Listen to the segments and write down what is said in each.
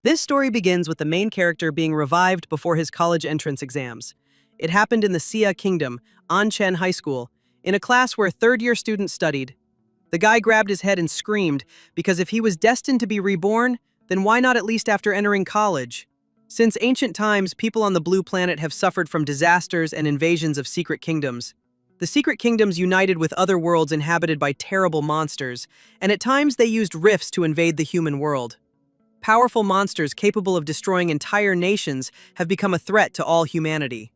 This story begins with the main character being revived before his college entrance exams. It happened in the Xia Kingdom, Anchen High School, in a class where third-year students studied. The guy grabbed his head and screamed, because if he was destined to be reborn, then why not at least after entering college? Since ancient times, people on the blue planet have suffered from disasters and invasions of secret kingdoms. The secret kingdoms united with other worlds inhabited by terrible monsters, and at times they used rifts to invade the human world. Powerful monsters capable of destroying entire nations have become a threat to all humanity.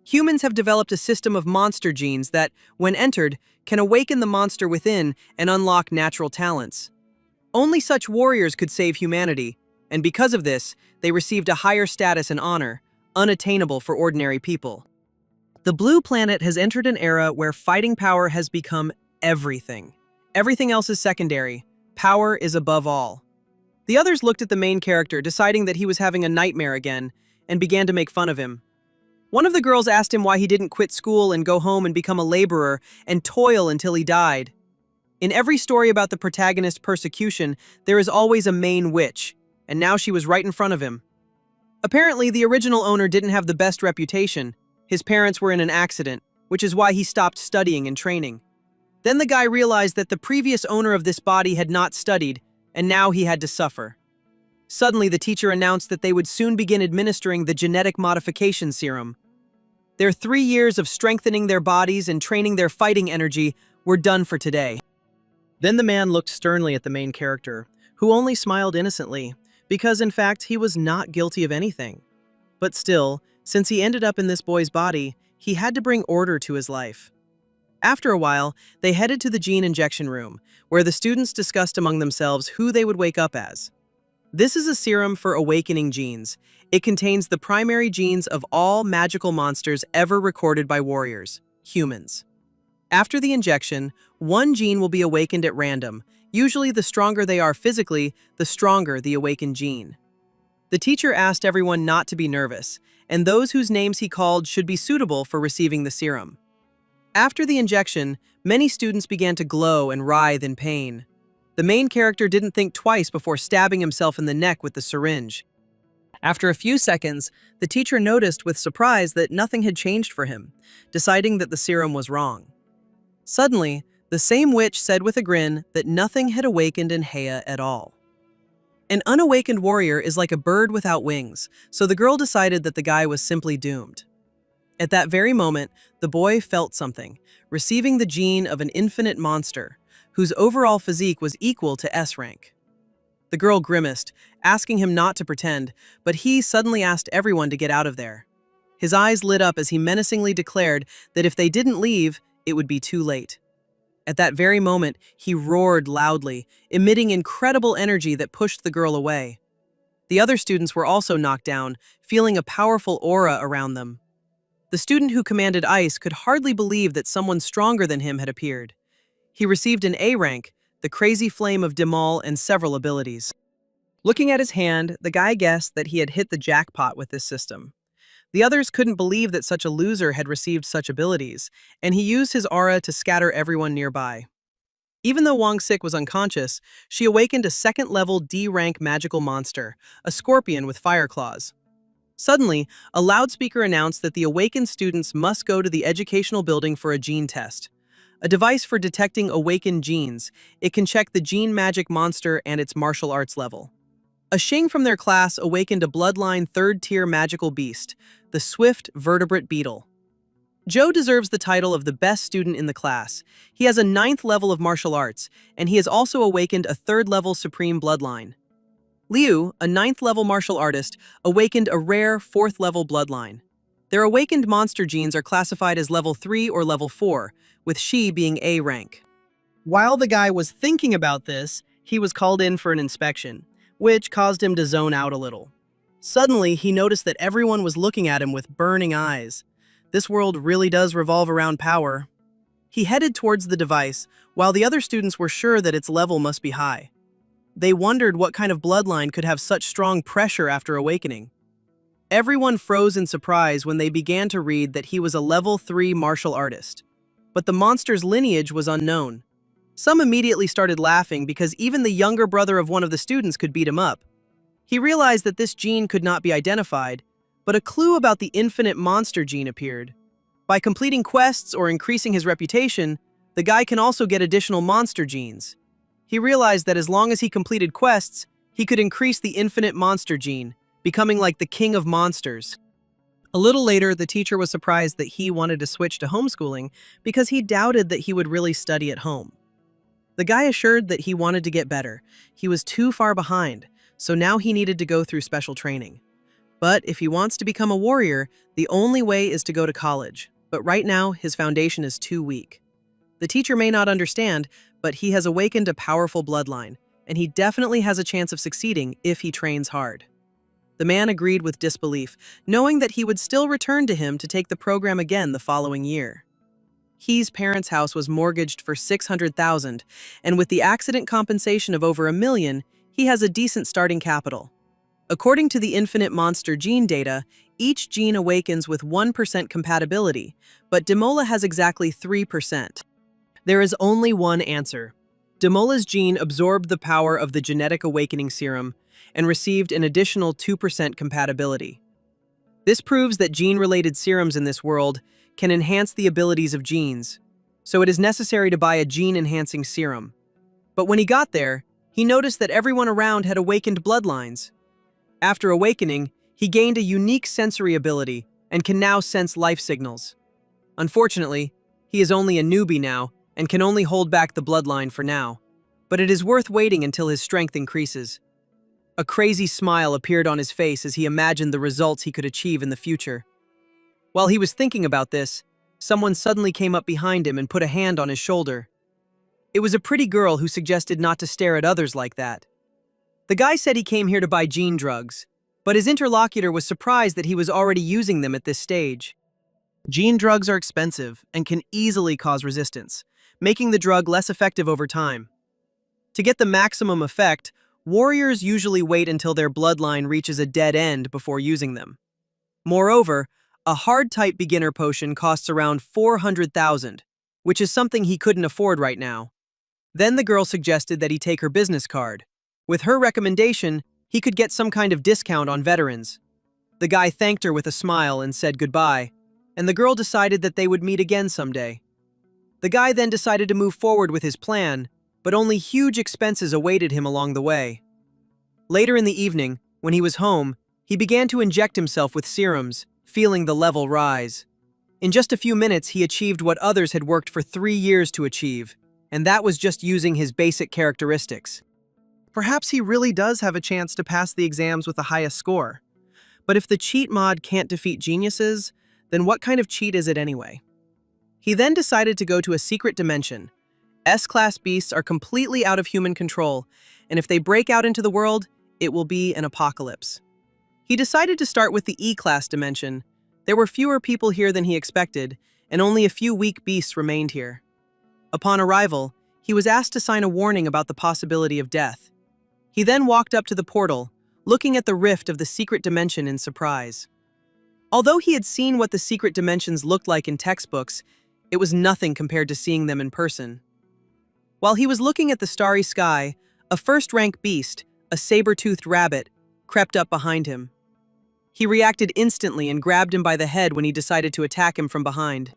Humans have developed a system of monster genes that, when entered, can awaken the monster within and unlock natural talents. Only such warriors could save humanity, and because of this, they received a higher status and honor, unattainable for ordinary people. The blue planet has entered an era where fighting power has become everything. Everything else is secondary. Power is above all. The others looked at the main character, deciding that he was having a nightmare again, and began to make fun of him. One of the girls asked him why he didn't quit school and go home and become a laborer and toil until he died. In every story about the protagonist's persecution, there is always a main witch, and now she was right in front of him. Apparently, the original owner didn't have the best reputation. His parents were in an accident, which is why he stopped studying and training. Then the guy realized that the previous owner of this body had not studied, and now he had to suffer. Suddenly, the teacher announced that they would soon begin administering the genetic modification serum. Their 3 years of strengthening their bodies and training their fighting energy were done for today. Then the man looked sternly at the main character, who only smiled innocently, because in fact he was not guilty of anything. But still, since he ended up in this boy's body, he had to bring order to his life. After a while, they headed to the gene injection room, where the students discussed among themselves who they would wake up as. This is a serum for awakening genes. It contains the primary genes of all magical monsters ever recorded by warriors, humans. After the injection, one gene will be awakened at random. Usually the stronger they are physically, the stronger the awakened gene. The teacher asked everyone not to be nervous, and those whose names he called should be suitable for receiving the serum. After the injection, many students began to glow and writhe in pain. The main character didn't think twice before stabbing himself in the neck with the syringe. After a few seconds, the teacher noticed with surprise that nothing had changed for him, deciding that the serum was wrong. Suddenly, the same witch said with a grin that nothing had awakened in Heya at all. An unawakened warrior is like a bird without wings, so the girl decided that the guy was simply doomed. At that very moment, the boy felt something, receiving the gene of an infinite monster, whose overall physique was equal to S rank. The girl grimaced, asking him not to pretend, but he suddenly asked everyone to get out of there. His eyes lit up as he menacingly declared that if they didn't leave, it would be too late. At that very moment, he roared loudly, emitting incredible energy that pushed the girl away. The other students were also knocked down, feeling a powerful aura around them. The student who commanded ice could hardly believe that someone stronger than him had appeared. He received an A rank, the crazy flame of Demal, and several abilities. Looking at his hand, the guy guessed that he had hit the jackpot with this system. The others couldn't believe that such a loser had received such abilities, and he used his aura to scatter everyone nearby. Even though Wang Sik was unconscious, she awakened a second-level D-rank magical monster, a scorpion with fire claws. Suddenly, a loudspeaker announced that the awakened students must go to the educational building for a gene test. A device for detecting awakened genes, it can check the gene magic monster and its martial arts level. A Xing from their class awakened a bloodline third-tier magical beast, the swift vertebrate beetle. Joe deserves the title of the best student in the class. He has a 9th level of martial arts, and he has also awakened a 3rd-level supreme bloodline. Liu, a 9th level martial artist, awakened a rare 4th level bloodline. Their awakened monster genes are classified as level 3 or level 4, with Shi being A rank. While the guy was thinking about this, he was called in for an inspection, which caused him to zone out a little. Suddenly, he noticed that everyone was looking at him with burning eyes. This world really does revolve around power. He headed towards the device, while the other students were sure that its level must be high. They wondered what kind of bloodline could have such strong pressure after awakening. Everyone froze in surprise when they began to read that he was a level 3 martial artist. But the monster's lineage was unknown. Some immediately started laughing because even the younger brother of one of the students could beat him up. He realized that this gene could not be identified, but a clue about the infinite monster gene appeared. By completing quests or increasing his reputation, the guy can also get additional monster genes. He realized that as long as he completed quests, he could increase the infinite monster gene, becoming like the king of monsters. A little later, the teacher was surprised that he wanted to switch to homeschooling because he doubted that he would really study at home. The guy assured that he wanted to get better. He was too far behind, so now he needed to go through special training. But if he wants to become a warrior, the only way is to go to college. But right now, his foundation is too weak. The teacher may not understand, but he has awakened a powerful bloodline, and he definitely has a chance of succeeding if he trains hard. The man agreed with disbelief, knowing that he would still return to him to take the program again the following year. He's parents' house was mortgaged for $600,000, and with the accident compensation of over $1 million, he has a decent starting capital. According to the Infinite Monster gene data, each gene awakens with 1% compatibility, but Demola has exactly 3%. There is only one answer. Demola's gene absorbed the power of the genetic awakening serum and received an additional 2% compatibility. This proves that gene-related serums in this world can enhance the abilities of genes, so it is necessary to buy a gene-enhancing serum. But when he got there, he noticed that everyone around had awakened bloodlines. After awakening, he gained a unique sensory ability and can now sense life signals. Unfortunately, he is only a newbie now and can only hold back the bloodline for now, but it is worth waiting until his strength increases. A crazy smile appeared on his face as he imagined the results he could achieve in the future. While he was thinking about this, someone suddenly came up behind him and put a hand on his shoulder. It was a pretty girl who suggested not to stare at others like that. The guy said he came here to buy gene drugs, but his interlocutor was surprised that he was already using them at this stage. Gene drugs are expensive and can easily cause resistance, making the drug less effective over time. To get the maximum effect, warriors usually wait until their bloodline reaches a dead end before using them. Moreover, a hard-type beginner potion costs around $400,000, which is something he couldn't afford right now. Then the girl suggested that he take her business card. With her recommendation, he could get some kind of discount on veterans. The guy thanked her with a smile and said goodbye, and the girl decided that they would meet again someday. The guy then decided to move forward with his plan, but only huge expenses awaited him along the way. Later in the evening, when he was home, he began to inject himself with serums, feeling the level rise. In just a few minutes, he achieved what others had worked for 3 years to achieve, and that was just using his basic characteristics. Perhaps he really does have a chance to pass the exams with the highest score. But if the cheat mod can't defeat geniuses, then what kind of cheat is it anyway? He then decided to go to a secret dimension. S-class beasts are completely out of human control, and if they break out into the world, it will be an apocalypse. He decided to start with the E-class dimension. There were fewer people here than he expected, and only a few weak beasts remained here. Upon arrival, he was asked to sign a warning about the possibility of death. He then walked up to the portal, looking at the rift of the secret dimension in surprise. Although he had seen what the secret dimensions looked like in textbooks, it was nothing compared to seeing them in person. While he was looking at the starry sky, a first-rank beast, a saber-toothed rabbit, crept up behind him. He reacted instantly and grabbed him by the head when he decided to attack him from behind.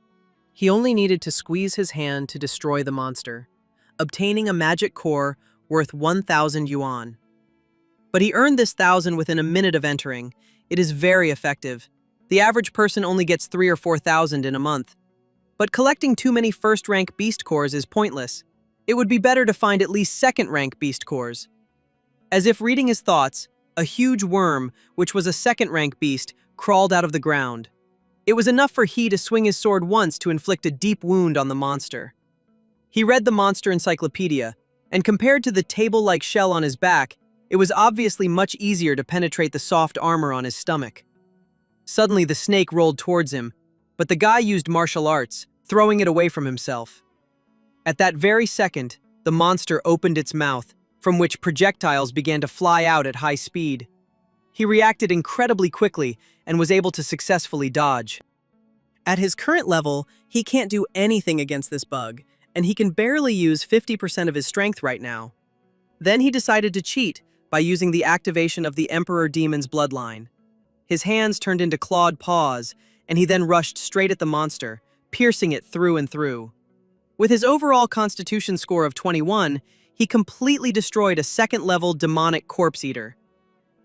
He only needed to squeeze his hand to destroy the monster, obtaining a magic core worth 1,000 yuan. But he earned this 1,000 within a minute of entering. It is very effective. The average person only gets 3,000 or 4,000 in a month. But collecting too many first-rank beast cores is pointless. It would be better to find at least second-rank beast cores. As if reading his thoughts, a huge worm, which was a second-rank beast, crawled out of the ground. It was enough for he to swing his sword once to inflict a deep wound on the monster. He read the monster encyclopedia, and compared to the table-like shell on his back, it was obviously much easier to penetrate the soft armor on his stomach. Suddenly, the snake rolled towards him, but the guy used martial arts, throwing it away from himself. At that very second, the monster opened its mouth, from which projectiles began to fly out at high speed. He reacted incredibly quickly and was able to successfully dodge. At his current level, he can't do anything against this bug, and he can barely use 50% of his strength right now. Then he decided to cheat by using the activation of the Emperor Demon's bloodline. His hands turned into clawed paws, and he then rushed straight at the monster, piercing it through and through. With his overall constitution score of 21, he completely destroyed a second-level demonic corpse eater.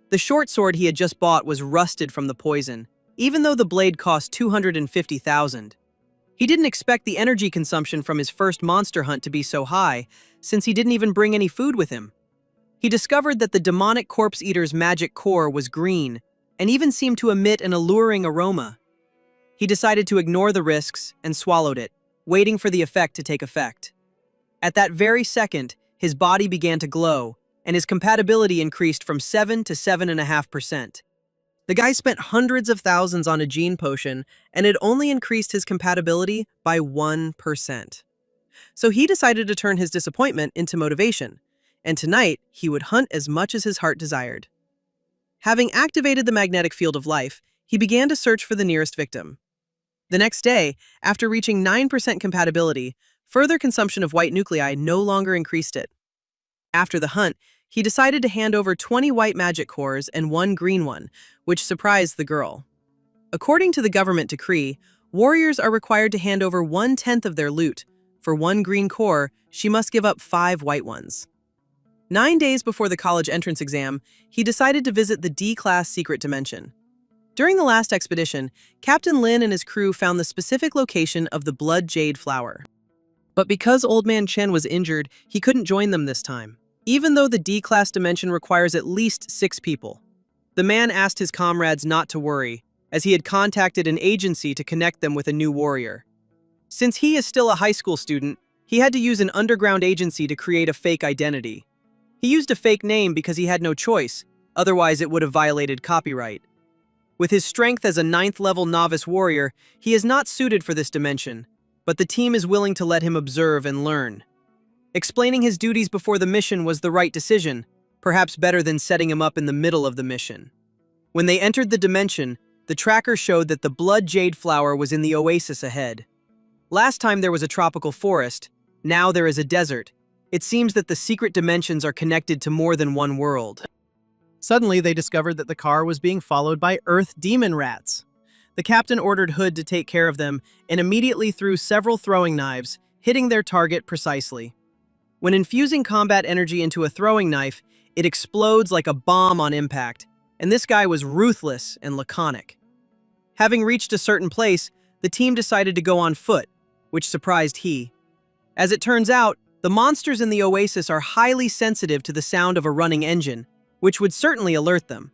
The short sword he had just bought was rusted from the poison, even though the blade cost 250,000. He didn't expect the energy consumption from his first monster hunt to be so high, since he didn't even bring any food with him. He discovered that the demonic corpse eater's magic core was green, and even seemed to emit an alluring aroma. He decided to ignore the risks and swallowed it, waiting for the effect to take effect. At that very second, his body began to glow, and his compatibility increased from 7 to 7.5%. The guy spent hundreds of thousands on a gene potion, and it only increased his compatibility by 1%. So he decided to turn his disappointment into motivation, and tonight he would hunt as much as his heart desired. Having activated the magnetic field of life, he began to search for the nearest victim. The next day, after reaching 9% compatibility, further consumption of white nuclei no longer increased it. After the hunt, he decided to hand over 20 white magic cores and 1 green one, which surprised the girl. According to the government decree, warriors are required to hand over 1/10 of their loot. For 1 green core, she must give up 5 white ones. 9 days before the college entrance exam, he decided to visit the D-class secret dimension. During the last expedition, Captain Lin and his crew found the specific location of the blood jade flower. But because Old Man Chen was injured, he couldn't join them this time, even though the D-class dimension requires at least 6 people. The man asked his comrades not to worry, as he had contacted an agency to connect them with a new warrior. Since he is still a high school student, he had to use an underground agency to create a fake identity. He used a fake name because he had no choice, otherwise it would have violated copyright. With his strength as a 9th-level novice warrior, he is not suited for this dimension, but the team is willing to let him observe and learn. Explaining his duties before the mission was the right decision, perhaps better than setting him up in the middle of the mission. When they entered the dimension, the tracker showed that the blood jade flower was in the oasis ahead. Last time there was a tropical forest, now there is a desert. It seems that the secret dimensions are connected to more than one world. Suddenly, they discovered that the car was being followed by Earth demon rats. The captain ordered Hood to take care of them and immediately threw several throwing knives, hitting their target precisely. When infusing combat energy into a throwing knife, it explodes like a bomb on impact, and this guy was ruthless and laconic. Having reached a certain place, the team decided to go on foot, which surprised he. As it turns out, the monsters in the oasis are highly sensitive to the sound of a running engine, which would certainly alert them.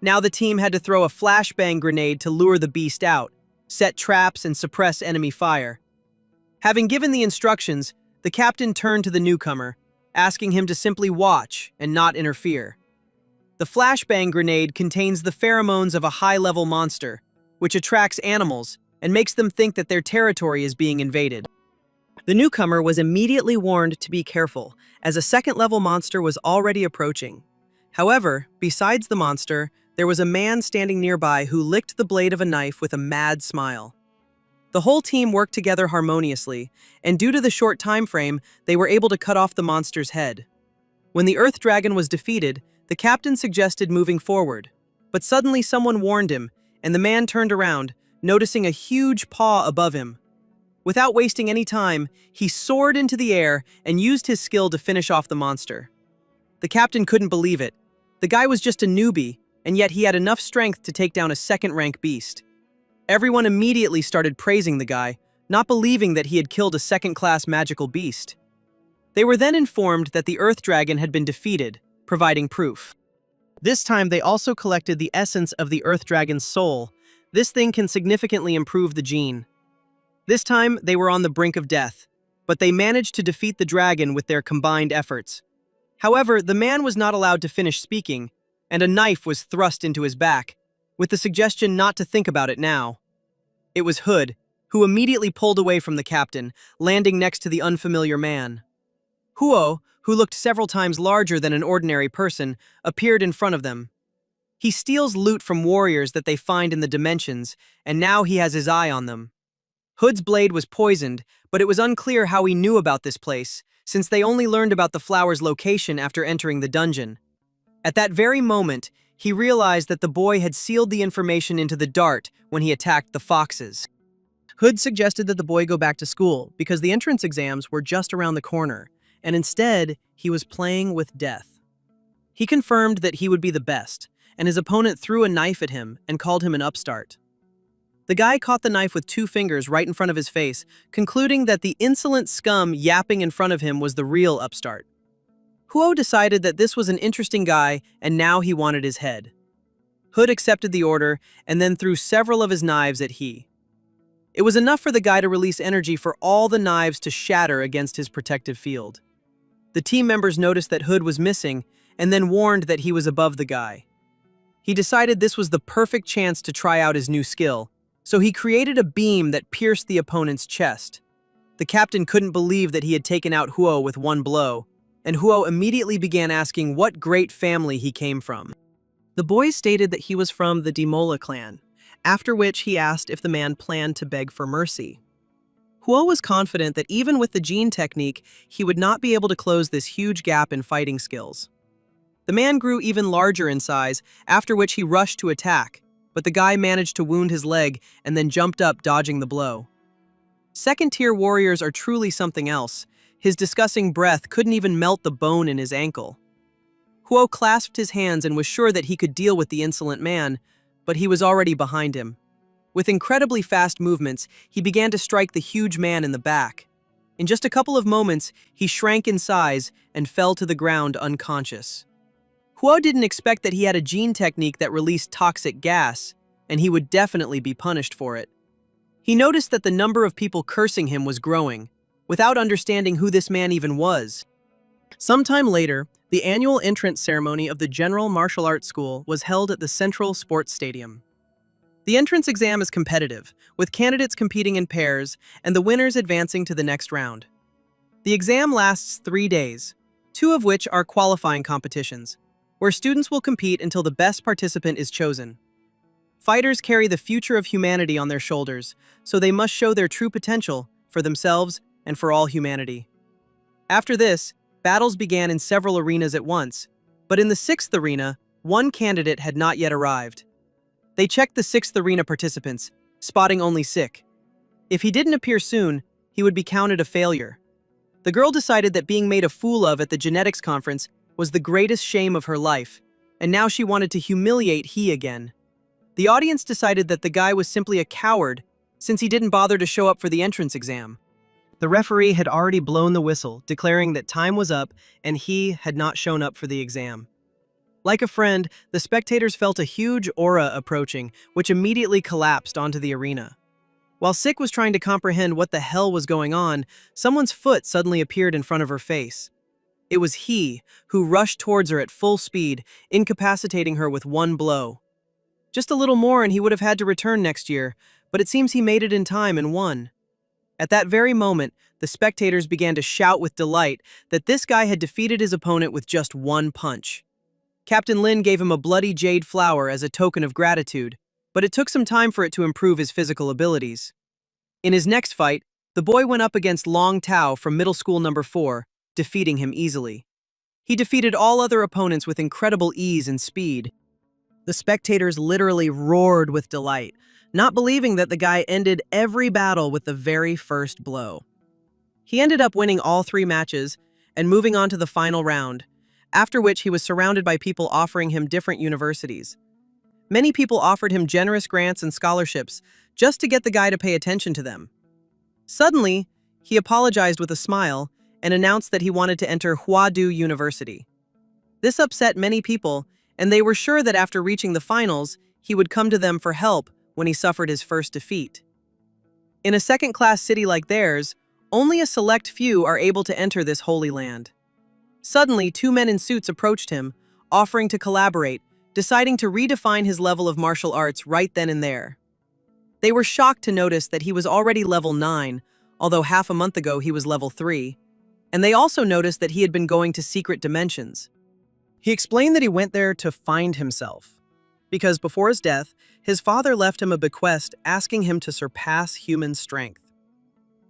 Now the team had to throw a flashbang grenade to lure the beast out, set traps, and suppress enemy fire. Having given the instructions, the captain turned to the newcomer, asking him to simply watch and not interfere. The flashbang grenade contains the pheromones of a high-level monster, which attracts animals and makes them think that their territory is being invaded. The newcomer was immediately warned to be careful, as a second-level monster was already approaching. However, besides the monster, there was a man standing nearby who licked the blade of a knife with a mad smile. The whole team worked together harmoniously, and due to the short time frame, they were able to cut off the monster's head. When the Earth Dragon was defeated, the captain suggested moving forward, but suddenly someone warned him, and the man turned around, noticing a huge paw above him. Without wasting any time, he soared into the air and used his skill to finish off the monster. The captain couldn't believe it. The guy was just a newbie, and yet he had enough strength to take down a second-rank beast. Everyone immediately started praising the guy, not believing that he had killed a second-class magical beast. They were then informed that the Earth Dragon had been defeated, providing proof. This time they also collected the essence of the Earth Dragon's soul. This thing can significantly improve the gene. This time they were on the brink of death, but they managed to defeat the dragon with their combined efforts. However, the man was not allowed to finish speaking, and a knife was thrust into his back, with the suggestion not to think about it now. It was Hood, who immediately pulled away from the captain, landing next to the unfamiliar man. Huo, who looked several times larger than an ordinary person, appeared in front of them. He steals loot from warriors that they find in the dimensions, and now he has his eye on them. Hood's blade was poisoned, but it was unclear how he knew about this place, since they only learned about the flower's location after entering the dungeon. At that very moment, he realized that the boy had sealed the information into the dart when he attacked the foxes. Hood suggested that the boy go back to school because the entrance exams were just around the corner, and instead, he was playing with death. He confirmed that he would be the best, and his opponent threw a knife at him and called him an upstart. The guy caught the knife with 2 fingers right in front of his face, concluding that the insolent scum yapping in front of him was the real upstart. Huo decided that this was an interesting guy, and now he wanted his head. Hood accepted the order and then threw several of his knives at He. It was enough for the guy to release energy for all the knives to shatter against his protective field. The team members noticed that Hood was missing and then warned that he was above the guy. He decided this was the perfect chance to try out his new skill, so he created a beam that pierced the opponent's chest. The captain couldn't believe that he had taken out Huo with one blow, and Huo immediately began asking what great family he came from. The boy stated that he was from the Demola clan, after which he asked if the man planned to beg for mercy. Huo was confident that even with the gene technique, he would not be able to close this huge gap in fighting skills. The man grew even larger in size, after which he rushed to attack, but the guy managed to wound his leg and then jumped up, dodging the blow. Second-tier warriors are truly something else. His disgusting breath couldn't even melt the bone in his ankle. Huo clasped his hands and was sure that he could deal with the insolent man, but he was already behind him. With incredibly fast movements, he began to strike the huge man in the back. In just a couple of moments, he shrank in size and fell to the ground unconscious. Huo didn't expect that he had a gene technique that released toxic gas, and he would definitely be punished for it. He noticed that the number of people cursing him was growing, without understanding who this man even was. Sometime later, the annual entrance ceremony of the General Martial Arts School was held at the Central Sports Stadium. The entrance exam is competitive, with candidates competing in pairs and the winners advancing to the next round. The exam lasts 3 days, 2 of which are qualifying competitions, where students will compete until the best participant is chosen. Fighters carry the future of humanity on their shoulders, so they must show their true potential for themselves and for all humanity. After this, battles began in several arenas at once, but in the 6th arena, one candidate had not yet arrived. They checked the 6th arena participants, spotting only Sick. If he didn't appear soon, he would be counted a failure. The girl decided that being made a fool of at the genetics conference was the greatest shame of her life, and now she wanted to humiliate He again. The audience decided that the guy was simply a coward since he didn't bother to show up for the entrance exam. The referee had already blown the whistle, declaring that time was up and He had not shown up for the exam. Like a friend, the spectators felt a huge aura approaching, which immediately collapsed onto the arena. While Sick was trying to comprehend what the hell was going on, someone's foot suddenly appeared in front of her face. It was He, who rushed towards her at full speed, incapacitating her with one blow. Just a little more and he would have had to return next year, but it seems he made it in time and won. At that very moment, the spectators began to shout with delight that this guy had defeated his opponent with just one punch. Captain Lin gave him a bloody jade flower as a token of gratitude, but it took some time for it to improve his physical abilities. In his next fight, the boy went up against Long Tao from middle school number 4, defeating him easily. He defeated all other opponents with incredible ease and speed. The spectators literally roared with delight, not believing that the guy ended every battle with the very first blow. He ended up winning all 3 matches and moving on to the final round, after which he was surrounded by people offering him different universities. Many people offered him generous grants and scholarships just to get the guy to pay attention to them. Suddenly, he apologized with a smile and announced that he wanted to enter Huadu University. This upset many people, and they were sure that after reaching the finals, he would come to them for help when he suffered his first defeat. In a second-class city like theirs, only a select few are able to enter this holy land. Suddenly, 2 men in suits approached him, offering to collaborate, deciding to redefine his level of martial arts right then and there. They were shocked to notice that he was already level 9, although half a month ago he was level 3, and they also noticed that he had been going to secret dimensions. He explained that he went there to find himself, because before his death, his father left him a bequest asking him to surpass human strength.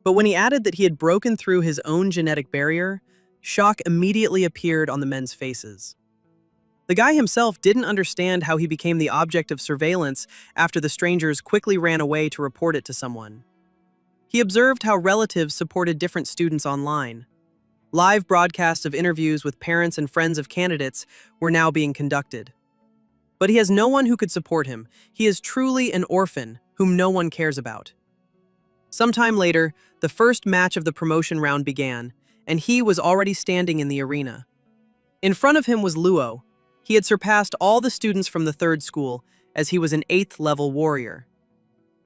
But when he added that he had broken through his own genetic barrier, shock immediately appeared on the men's faces. The guy himself didn't understand how he became the object of surveillance after the strangers quickly ran away to report it to someone. He observed how relatives supported different students online. Live broadcasts of interviews with parents and friends of candidates were now being conducted. But he has no one who could support him. He is truly an orphan whom no one cares about. Sometime later, the first match of the promotion round began, and he was already standing in the arena. In front of him was Luo. He had surpassed all the students from the third school, as he was an 8th level warrior.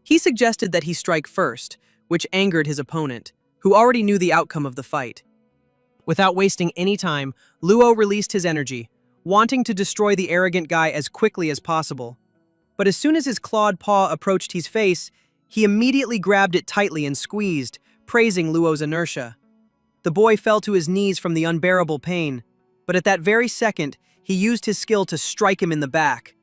He suggested that he strike first, which angered his opponent, who already knew the outcome of the fight. Without wasting any time, Luo released his energy, wanting to destroy the arrogant guy as quickly as possible. But as soon as his clawed paw approached his face, he immediately grabbed it tightly and squeezed, praising Luo's inertia. The boy fell to his knees from the unbearable pain, but at that very second, he used his skill to strike him in the back.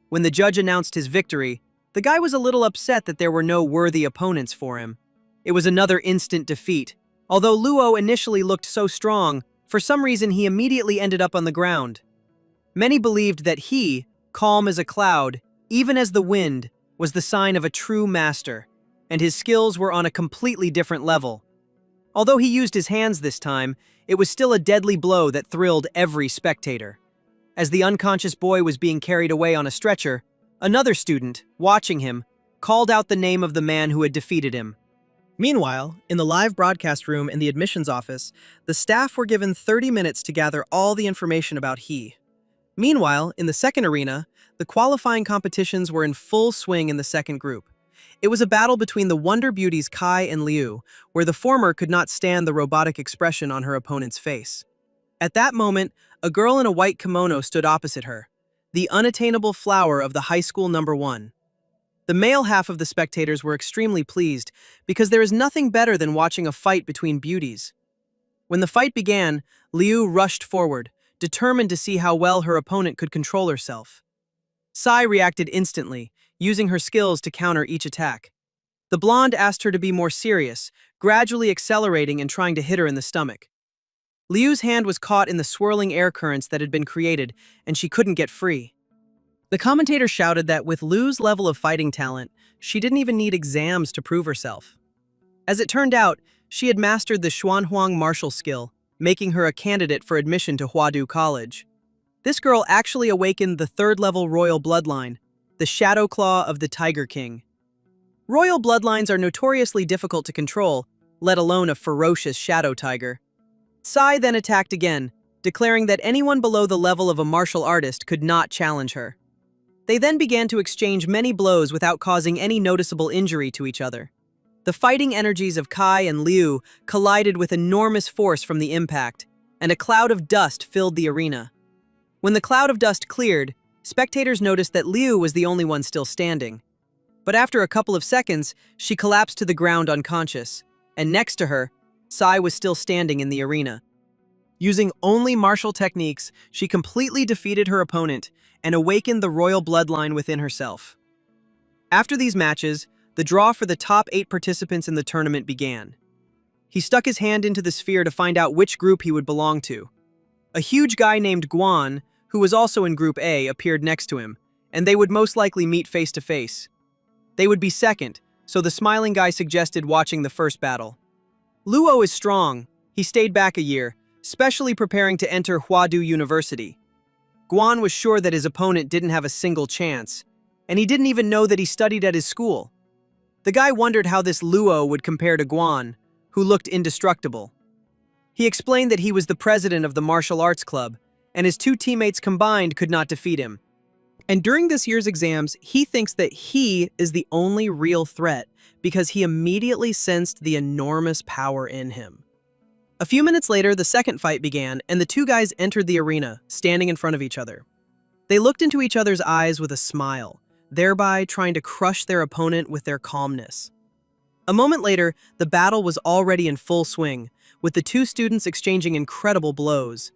When the judge announced his victory, the guy was a little upset that there were no worthy opponents for him. It was another instant defeat. Although Luo initially looked so strong, for some reason he immediately ended up on the ground. Many believed that he, calm as a cloud, even as the wind, was the sign of a true master, and his skills were on a completely different level. Although he used his hands this time, it was still a deadly blow that thrilled every spectator. As the unconscious boy was being carried away on a stretcher, another student, watching him, called out the name of the man who had defeated him. Meanwhile, in the live broadcast room in the admissions office, the staff were given 30 minutes to gather all the information about he. Meanwhile, in the second arena, the qualifying competitions were in full swing in the second group. It was a battle between the Wonder Beauties Kai and Liu, where the former could not stand the robotic expression on her opponent's face. At that moment, a girl in a white kimono stood opposite her, the unattainable flower of the high school number 1. The male half of the spectators were extremely pleased because there is nothing better than watching a fight between beauties. When the fight began, Liu rushed forward, determined to see how well her opponent could control herself. Sai reacted instantly, using her skills to counter each attack. The blonde asked her to be more serious, gradually accelerating and trying to hit her in the stomach. Liu's hand was caught in the swirling air currents that had been created, and she couldn't get free. The commentator shouted that with Liu's level of fighting talent, she didn't even need exams to prove herself. As it turned out, she had mastered the Xuanhuang martial skill, making her a candidate for admission to Huadu College. This girl actually awakened the third-level royal bloodline, the Shadow Claw of the Tiger King. Royal bloodlines are notoriously difficult to control, let alone a ferocious shadow tiger. Sai then attacked again, declaring that anyone below the level of a martial artist could not challenge her. They then began to exchange many blows without causing any noticeable injury to each other. The fighting energies of Kai and Liu collided with enormous force from the impact, and a cloud of dust filled the arena. When the cloud of dust cleared, spectators noticed that Liu was the only one still standing. But after a couple of seconds, she collapsed to the ground unconscious, and next to her, Sai was still standing in the arena. Using only martial techniques, she completely defeated her opponent and awakened the royal bloodline within herself. After these matches, the draw for the top 8 participants in the tournament began. He stuck his hand into the sphere to find out which group he would belong to. A huge guy named Guan, who was also in Group A, appeared next to him, and they would most likely meet face to face. They would be second, so the smiling guy suggested watching the first battle. Luo is strong. He stayed back a year, specially preparing to enter Huadu University. Guan was sure that his opponent didn't have a single chance, and he didn't even know that he studied at his school. The guy wondered how this Luo would compare to Guan, who looked indestructible. He explained that he was the president of the martial arts club, and his 2 teammates combined could not defeat him. And during this year's exams, he thinks that he is the only real threat because he immediately sensed the enormous power in him. A few minutes later, the second fight began, and the 2 guys entered the arena, standing in front of each other. They looked into each other's eyes with a smile, thereby trying to crush their opponent with their calmness. A moment later, the battle was already in full swing, with the 2 students exchanging incredible blows.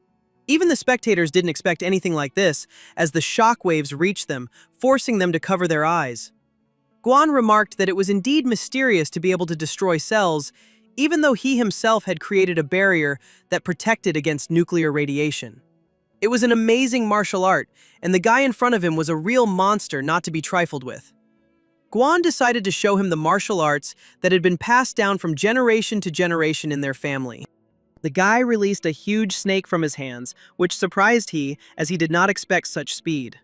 Even the spectators didn't expect anything like this, as the shockwaves reached them, forcing them to cover their eyes. Guan remarked that it was indeed mysterious to be able to destroy cells, even though he himself had created a barrier that protected against nuclear radiation. It was an amazing martial art, and the guy in front of him was a real monster not to be trifled with. Guan decided to show him the martial arts that had been passed down from generation to generation in their family. The guy released a huge snake from his hands, which surprised he, as he did not expect such speed.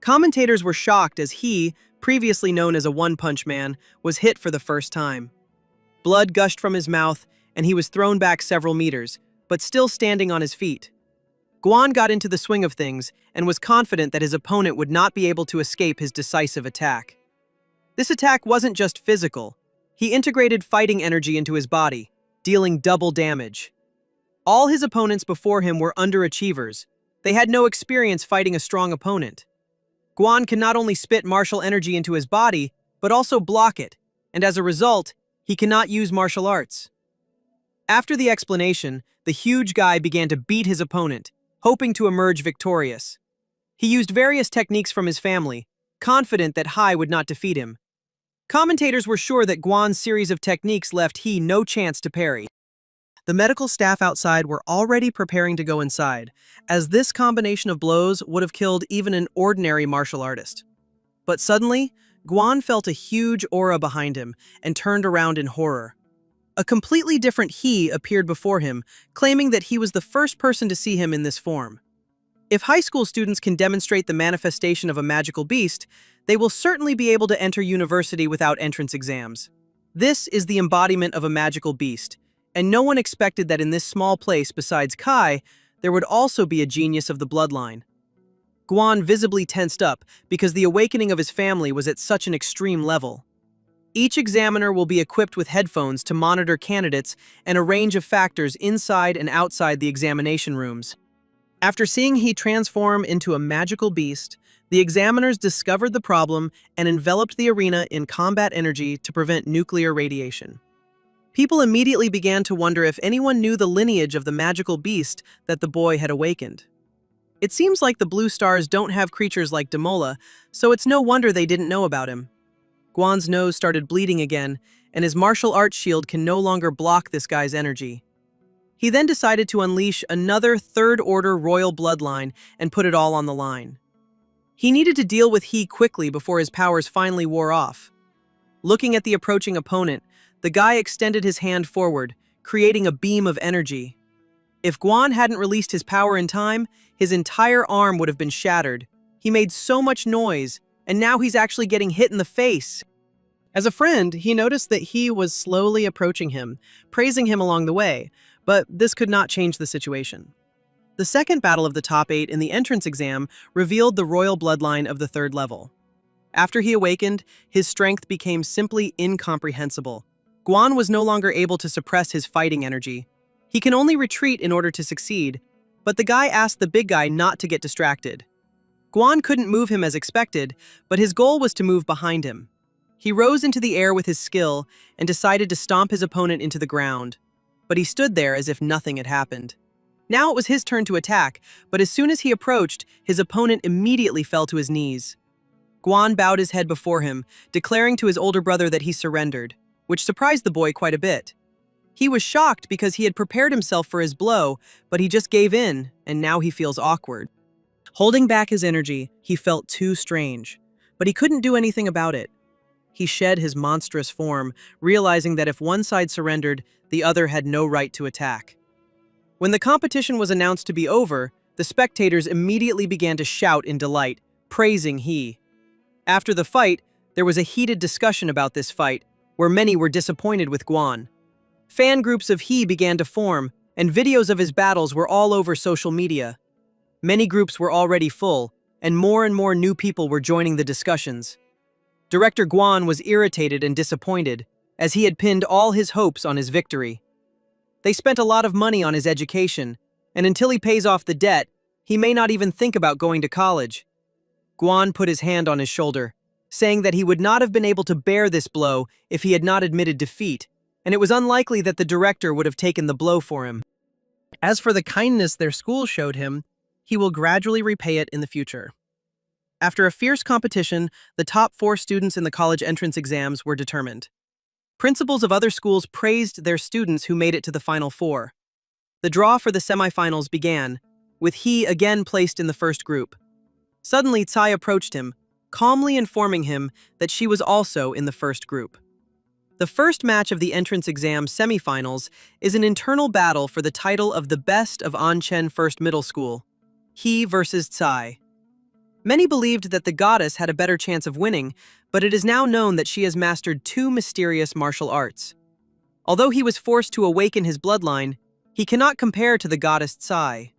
Commentators were shocked as he, previously known as a one-punch man, was hit for the first time. Blood gushed from his mouth, and he was thrown back several meters, but still standing on his feet. Guan got into the swing of things and was confident that his opponent would not be able to escape his decisive attack. This attack wasn't just physical. He integrated fighting energy into his body, dealing double damage. All his opponents before him were underachievers. They had no experience fighting a strong opponent. Guan can not only spit martial energy into his body, but also block it, and as a result, he cannot use martial arts. After the explanation, the huge guy began to beat his opponent, hoping to emerge victorious. He used various techniques from his family, confident that Hai would not defeat him. Commentators were sure that Guan's series of techniques left he no chance to parry. The medical staff outside were already preparing to go inside, as this combination of blows would have killed even an ordinary martial artist. But suddenly, Guan felt a huge aura behind him and turned around in horror. A completely different he appeared before him, claiming that he was the first person to see him in this form. If high school students can demonstrate the manifestation of a magical beast, they will certainly be able to enter university without entrance exams. This is the embodiment of a magical beast, and no one expected that in this small place besides Kai, there would also be a genius of the bloodline. Guan visibly tensed up because the awakening of his family was at such an extreme level. Each examiner will be equipped with headphones to monitor candidates and a range of factors inside and outside the examination rooms. After seeing he transform into a magical beast, the examiners discovered the problem and enveloped the arena in combat energy to prevent nuclear radiation. People immediately began to wonder if anyone knew the lineage of the magical beast that the boy had awakened. It seems like the blue stars don't have creatures like Demola, so it's no wonder they didn't know about him. Guan's nose started bleeding again, and his martial arts shield can no longer block this guy's energy. He then decided to unleash another third-order royal bloodline and put it all on the line. He needed to deal with He quickly before his powers finally wore off. Looking at the approaching opponent, the guy extended his hand forward, creating a beam of energy. If Guan hadn't released his power in time, his entire arm would have been shattered. He made so much noise, and now he's actually getting hit in the face. As a friend, he noticed that He was slowly approaching him, praising him along the way, but this could not change the situation. The second battle of the top 8 in the entrance exam revealed the royal bloodline of the 3rd level. After he awakened, his strength became simply incomprehensible. Guan was no longer able to suppress his fighting energy. He can only retreat in order to succeed, but the guy asked the big guy not to get distracted. Guan couldn't move him as expected, but his goal was to move behind him. He rose into the air with his skill and decided to stomp his opponent into the ground, but he stood there as if nothing had happened. Now it was his turn to attack, but as soon as he approached, his opponent immediately fell to his knees. Guan bowed his head before him, declaring to his older brother that he surrendered, which surprised the boy quite a bit. He was shocked because he had prepared himself for his blow, but he just gave in, and now he feels awkward. Holding back his energy, he felt too strange, but he couldn't do anything about it. He shed his monstrous form, realizing that if one side surrendered, the other had no right to attack. When the competition was announced to be over, the spectators immediately began to shout in delight, praising He. After the fight, there was a heated discussion about this fight, where many were disappointed with Guan. Fan groups of He began to form, and videos of his battles were all over social media. Many groups were already full, and more new people were joining the discussions. Director Guan was irritated and disappointed, as he had pinned all his hopes on his victory. They spent a lot of money on his education, and until he pays off the debt, he may not even think about going to college. Guan put his hand on his shoulder, saying that he would not have been able to bear this blow if he had not admitted defeat, and it was unlikely that the director would have taken the blow for him. As for the kindness their school showed him, he will gradually repay it in the future. After a fierce competition, the top 4 students in the college entrance exams were determined. Principals of other schools praised their students who made it to the final 4. The draw for the semifinals began, with he again placed in the first group. Suddenly, Tsai approached him, calmly informing him that she was also in the first group. The first match of the entrance exam semifinals is an internal battle for the title of the best of Anchen First Middle School, he versus Tsai. Many believed that the goddess had a better chance of winning, but it is now known that she has mastered two mysterious martial arts. Although he was forced to awaken his bloodline, he cannot compare to the goddess Tsai.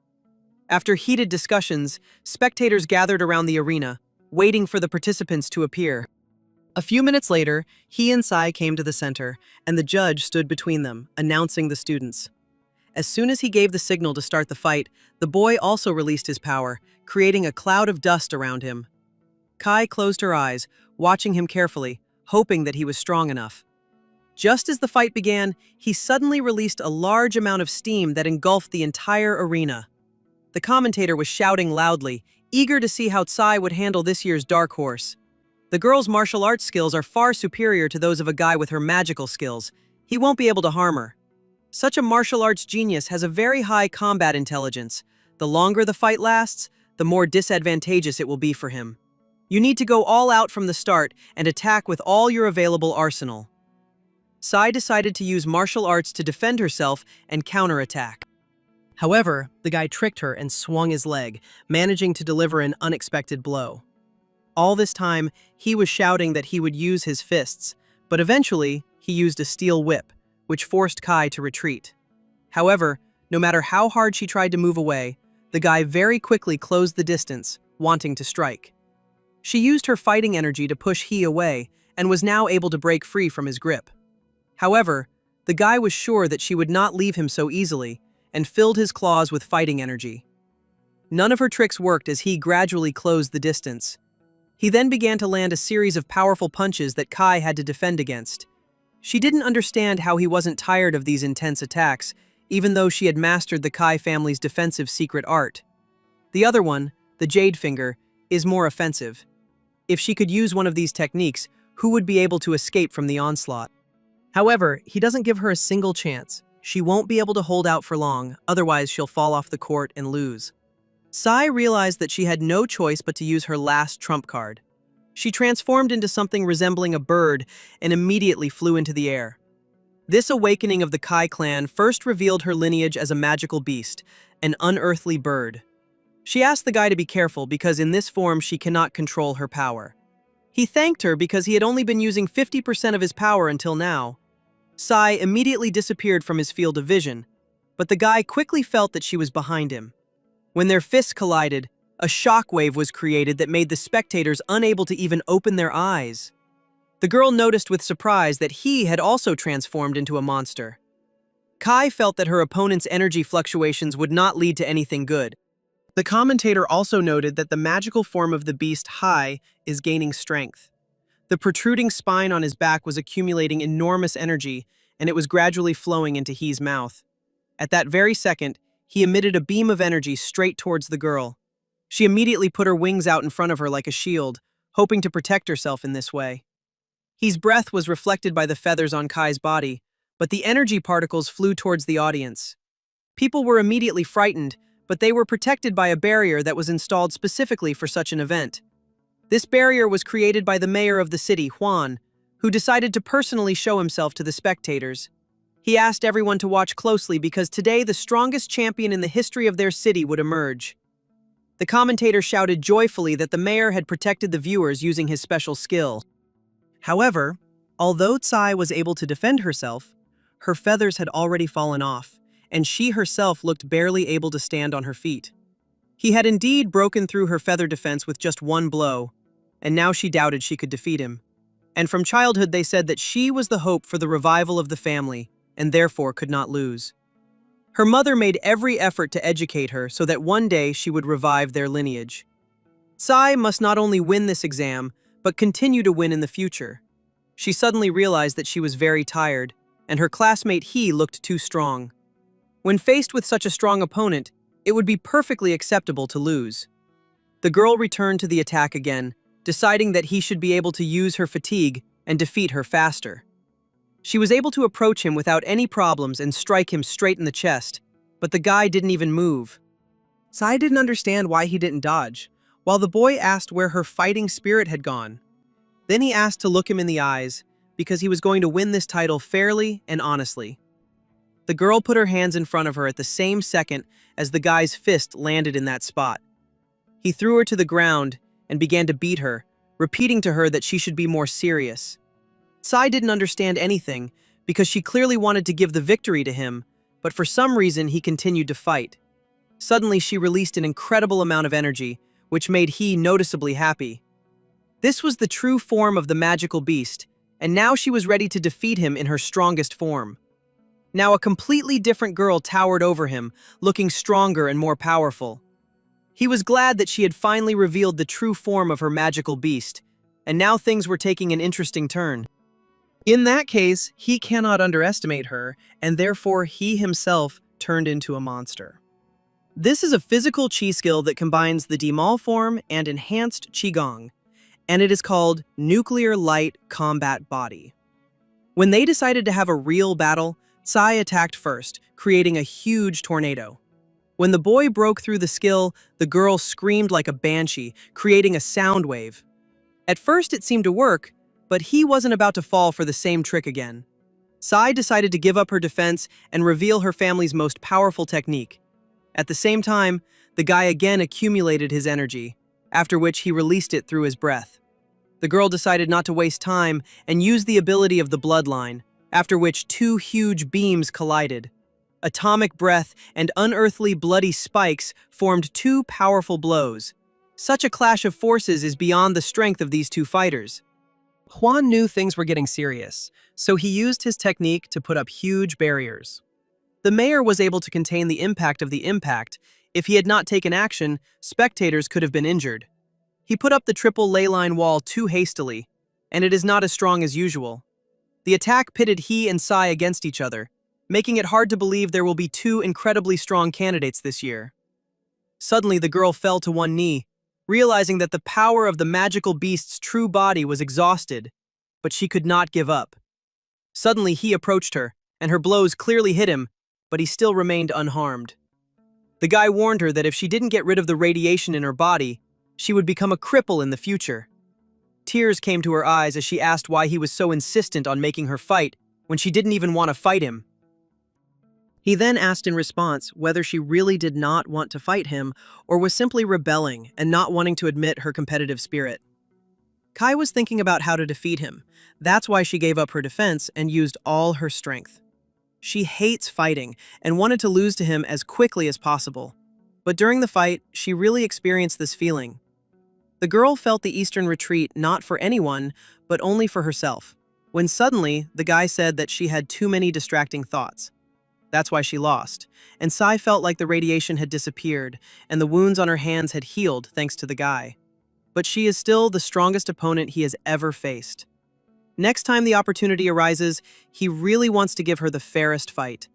After heated discussions, spectators gathered around the arena, waiting for the participants to appear. A few minutes later, he and Tsai came to the center, and the judge stood between them, announcing the students. As soon as he gave the signal to start the fight, the boy also released his power, creating a cloud of dust around him. Kai closed her eyes, watching him carefully, hoping that he was strong enough. Just as the fight began, he suddenly released a large amount of steam that engulfed the entire arena. The commentator was shouting loudly, eager to see how Tsai would handle this year's dark horse. The girl's martial arts skills are far superior to those of a guy with her magical skills. He won't be able to harm her. Such a martial arts genius has a very high combat intelligence. The longer the fight lasts, the more disadvantageous it will be for him. You need to go all out from the start and attack with all your available arsenal. Tsai decided to use martial arts to defend herself and counterattack. However, the guy tricked her and swung his leg, managing to deliver an unexpected blow. All this time, he was shouting that he would use his fists, but eventually, he used a steel whip, which forced Kai to retreat. However, no matter how hard she tried to move away, the guy very quickly closed the distance, wanting to strike. She used her fighting energy to push he away and was now able to break free from his grip. However, the guy was sure that she would not leave him so easily and filled his claws with fighting energy. None of her tricks worked as he gradually closed the distance. He then began to land a series of powerful punches that Kai had to defend against. She didn't understand how he wasn't tired of these intense attacks, even though she had mastered the Kai family's defensive secret art. The other one, the Jade Finger, is more offensive. If she could use one of these techniques, who would be able to escape from the onslaught? However, he doesn't give her a single chance. She won't be able to hold out for long, otherwise she'll fall off the court and lose. Tsai realized that she had no choice but to use her last trump card. She transformed into something resembling a bird and immediately flew into the air. This awakening of the Kai clan first revealed her lineage as a magical beast, an unearthly bird. She asked the guy to be careful because in this form she cannot control her power. He thanked her because he had only been using 50% of his power until now. Tsai immediately disappeared from his field of vision, but the guy quickly felt that she was behind him. When their fists collided, a shockwave was created that made the spectators unable to even open their eyes. The girl noticed with surprise that he had also transformed into a monster. Kai felt that her opponent's energy fluctuations would not lead to anything good. The commentator also noted that the magical form of the beast Hai is gaining strength. The protruding spine on his back was accumulating enormous energy, and it was gradually flowing into He's mouth. At that very second, he emitted a beam of energy straight towards the girl. She immediately put her wings out in front of her like a shield, hoping to protect herself in this way. He's breath was reflected by the feathers on Kai's body, but the energy particles flew towards the audience. People were immediately frightened, but they were protected by a barrier that was installed specifically for such an event. This barrier was created by the mayor of the city, Juan, who decided to personally show himself to the spectators. He asked everyone to watch closely because today the strongest champion in the history of their city would emerge. The commentator shouted joyfully that the mayor had protected the viewers using his special skill. However, although Tsai was able to defend herself, her feathers had already fallen off, and she herself looked barely able to stand on her feet. He had indeed broken through her feather defense with just one blow, and now she doubted she could defeat him. And from childhood they said that she was the hope for the revival of the family, and therefore could not lose. Her mother made every effort to educate her so that one day she would revive their lineage. Tsai must not only win this exam, but continue to win in the future. She suddenly realized that she was very tired, and her classmate He looked too strong. When faced with such a strong opponent, it would be perfectly acceptable to lose. The girl returned to the attack again, deciding that he should be able to use her fatigue and defeat her faster. She was able to approach him without any problems and strike him straight in the chest, but the guy didn't even move. Sai didn't understand why he didn't dodge, while the boy asked where her fighting spirit had gone. Then he asked to look him in the eyes, because he was going to win this title fairly and honestly. The girl put her hands in front of her at the same second as the guy's fist landed in that spot. He threw her to the ground and began to beat her, repeating to her that she should be more serious. Sai didn't understand anything because she clearly wanted to give the victory to him, but for some reason he continued to fight. Suddenly she released an incredible amount of energy, which made he noticeably happy. This was the true form of the magical beast, and now she was ready to defeat him in her strongest form. Now a completely different girl towered over him, looking stronger and more powerful. He was glad that she had finally revealed the true form of her magical beast, and now things were taking an interesting turn. In that case, he cannot underestimate her, and therefore he himself turned into a monster. This is a physical chi skill that combines the Dimal form and enhanced Qigong, and it is called Nuclear Light Combat Body. When they decided to have a real battle, Sai attacked first, creating a huge tornado. When the boy broke through the skill, the girl screamed like a banshee, creating a sound wave. At first it seemed to work, but he wasn't about to fall for the same trick again. Sai decided to give up her defense and reveal her family's most powerful technique. At the same time, the guy again accumulated his energy, after which he released it through his breath. The girl decided not to waste time and used the ability of the bloodline, after which two huge beams collided. Atomic breath and unearthly bloody spikes formed two powerful blows. Such a clash of forces is beyond the strength of these two fighters. Huan knew things were getting serious, so he used his technique to put up huge barriers. The mayor was able to contain the impact of the impact. If he had not taken action, spectators could have been injured. He put up the triple ley line wall too hastily, and it is not as strong as usual. The attack pitted he and Sai against each other, making it hard to believe there will be two incredibly strong candidates this year. Suddenly the girl fell to one knee, realizing that the power of the magical beast's true body was exhausted, but she could not give up. Suddenly he approached her, and her blows clearly hit him, but he still remained unharmed. The guy warned her that if she didn't get rid of the radiation in her body, she would become a cripple in the future. Tears came to her eyes as she asked why he was so insistent on making her fight when she didn't even want to fight him. He then asked in response whether she really did not want to fight him or was simply rebelling and not wanting to admit her competitive spirit. Kai was thinking about how to defeat him. That's why she gave up her defense and used all her strength. She hates fighting and wanted to lose to him as quickly as possible. But during the fight, she really experienced this feeling. The girl felt the Eastern retreat not for anyone, but only for herself, when suddenly the guy said that she had too many distracting thoughts. That's why she lost, and Sai felt like the radiation had disappeared and the wounds on her hands had healed thanks to the guy. But she is still the strongest opponent he has ever faced. Next time the opportunity arises, he really wants to give her the fairest fight.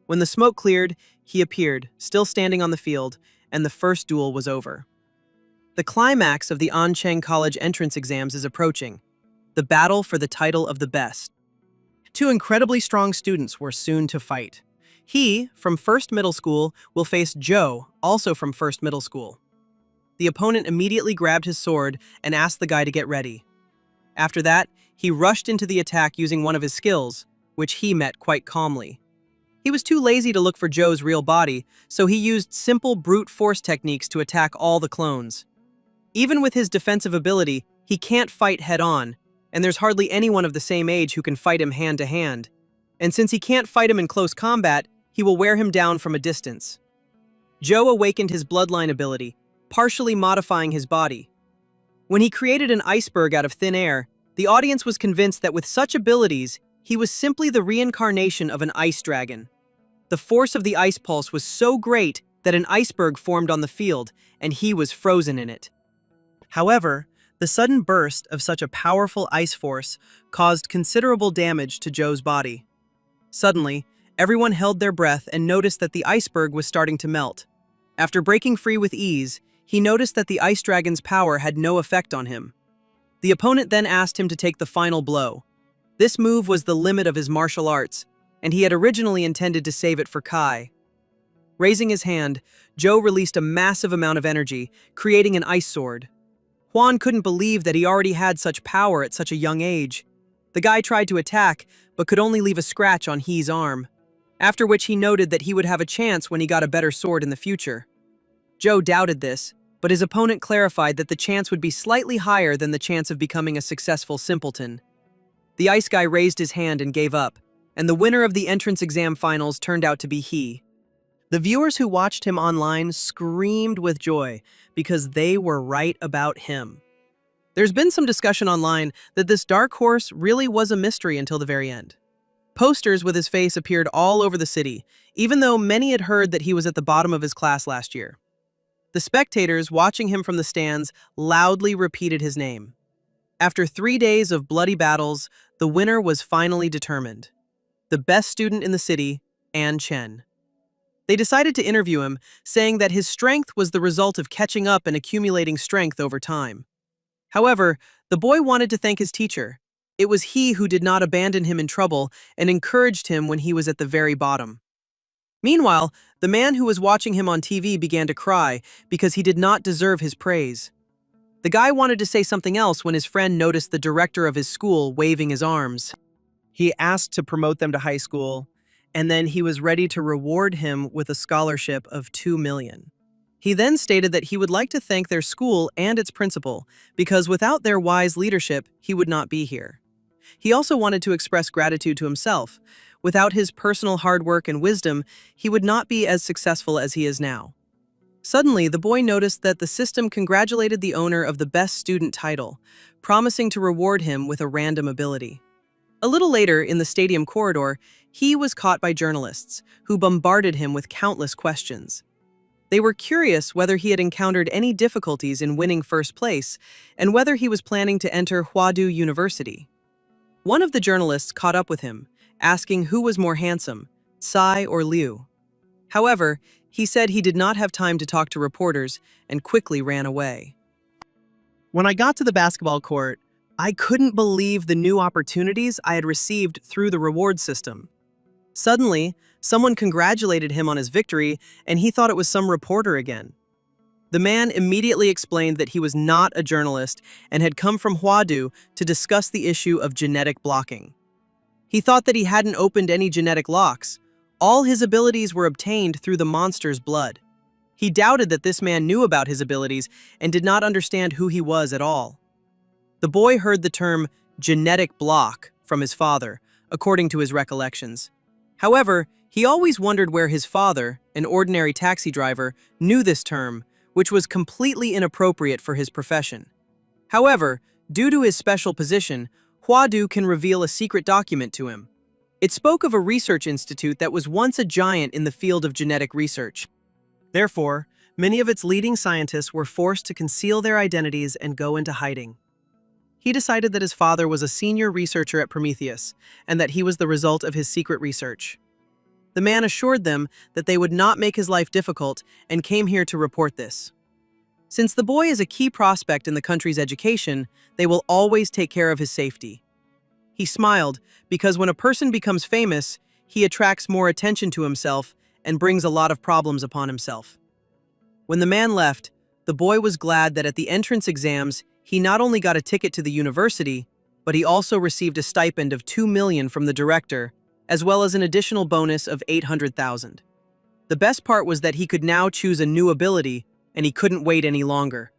When the smoke cleared, he appeared, still standing on the field, and the first duel was over. The climax of the Ancheng College entrance exams is approaching, the battle for the title of the best. Two incredibly strong students were soon to fight. He, from First Middle School, will face Joe, also from First Middle School. The opponent immediately grabbed his sword and asked the guy to get ready. After that, he rushed into the attack using one of his skills, which he met quite calmly. He was too lazy to look for Joe's real body, so he used simple brute force techniques to attack all the clones. Even with his defensive ability, he can't fight head-on, and there's hardly anyone of the same age who can fight him hand-to-hand. And since he can't fight him in close combat, he will wear him down from a distance. Joe awakened his bloodline ability, partially modifying his body. When he created an iceberg out of thin air, the audience was convinced that with such abilities, he was simply the reincarnation of an ice dragon. The force of the ice pulse was so great that an iceberg formed on the field, and he was frozen in it. However, the sudden burst of such a powerful ice force caused considerable damage to Joe's body. Suddenly, everyone held their breath and noticed that the iceberg was starting to melt. After breaking free with ease, he noticed that the ice dragon's power had no effect on him. The opponent then asked him to take the final blow. This move was the limit of his martial arts, and he had originally intended to save it for Kai. Raising his hand, Joe released a massive amount of energy, creating an ice sword. Juan couldn't believe that he already had such power at such a young age. The guy tried to attack, but could only leave a scratch on He's arm, after which he noted that he would have a chance when he got a better sword in the future. Joe doubted this, but his opponent clarified that the chance would be slightly higher than the chance of becoming a successful simpleton. The ice guy raised his hand and gave up, and the winner of the entrance exam finals turned out to be he. The viewers who watched him online screamed with joy because they were right about him. There's been some discussion online that this dark horse really was a mystery until the very end. Posters with his face appeared all over the city, even though many had heard that he was at the bottom of his class last year. The spectators watching him from the stands loudly repeated his name. After 3 days of bloody battles, the winner was finally determined. The best student in the city, An Chen. They decided to interview him, saying that his strength was the result of catching up and accumulating strength over time. However, the boy wanted to thank his teacher. It was he who did not abandon him in trouble and encouraged him when he was at the very bottom. Meanwhile, the man who was watching him on TV began to cry because he did not deserve his praise. The guy wanted to say something else when his friend noticed the director of his school waving his arms. He asked to promote them to high school, and then he was ready to reward him with a scholarship of $2 million. He then stated that he would like to thank their school and its principal, because without their wise leadership, he would not be here. He also wanted to express gratitude to himself. Without his personal hard work and wisdom, he would not be as successful as he is now. Suddenly, the boy noticed that the system congratulated the owner of the Best Student title, promising to reward him with a random ability. A little later, in the stadium corridor, he was caught by journalists, who bombarded him with countless questions. They were curious whether he had encountered any difficulties in winning first place, and whether he was planning to enter Huadu University. One of the journalists caught up with him, asking who was more handsome, Tsai or Liu. However, he said he did not have time to talk to reporters and quickly ran away. When I got to the basketball court, I couldn't believe the new opportunities I had received through the reward system. Suddenly, someone congratulated him on his victory, and he thought it was some reporter again. The man immediately explained that he was not a journalist and had come from Huadu to discuss the issue of genetic blocking. He thought that he hadn't opened any genetic locks. All his abilities were obtained through the monster's blood. He doubted that this man knew about his abilities and did not understand who he was at all. The boy heard the term genetic block from his father, according to his recollections. However, he always wondered where his father, an ordinary taxi driver, knew this term, which was completely inappropriate for his profession. However, due to his special position, Huadu can reveal a secret document to him. It spoke of a research institute that was once a giant in the field of genetic research. Therefore, many of its leading scientists were forced to conceal their identities and go into hiding. He decided that his father was a senior researcher at Prometheus, and that he was the result of his secret research. The man assured them that they would not make his life difficult and came here to report this. Since the boy is a key prospect in the country's education, they will always take care of his safety. He smiled because when a person becomes famous, he attracts more attention to himself and brings a lot of problems upon himself. When the man left, the boy was glad that at the entrance exams, he not only got a ticket to the university, but he also received a stipend of $2 million from the director, as well as an additional bonus of $800,000. The best part was that he could now choose a new ability, and he couldn't wait any longer.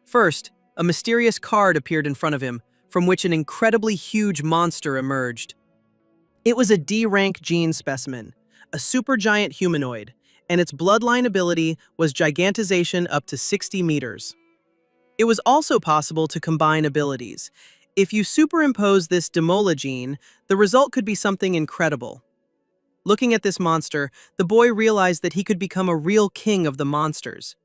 First, a mysterious card appeared in front of him, from which an incredibly huge monster emerged. It was a D-rank gene specimen, a supergiant humanoid, and its bloodline ability was gigantization up to 60 meters. It was also possible to combine abilities. If you superimpose this Demola gene, the result could be something incredible. Looking at this monster, the boy realized that he could become a real king of the monsters.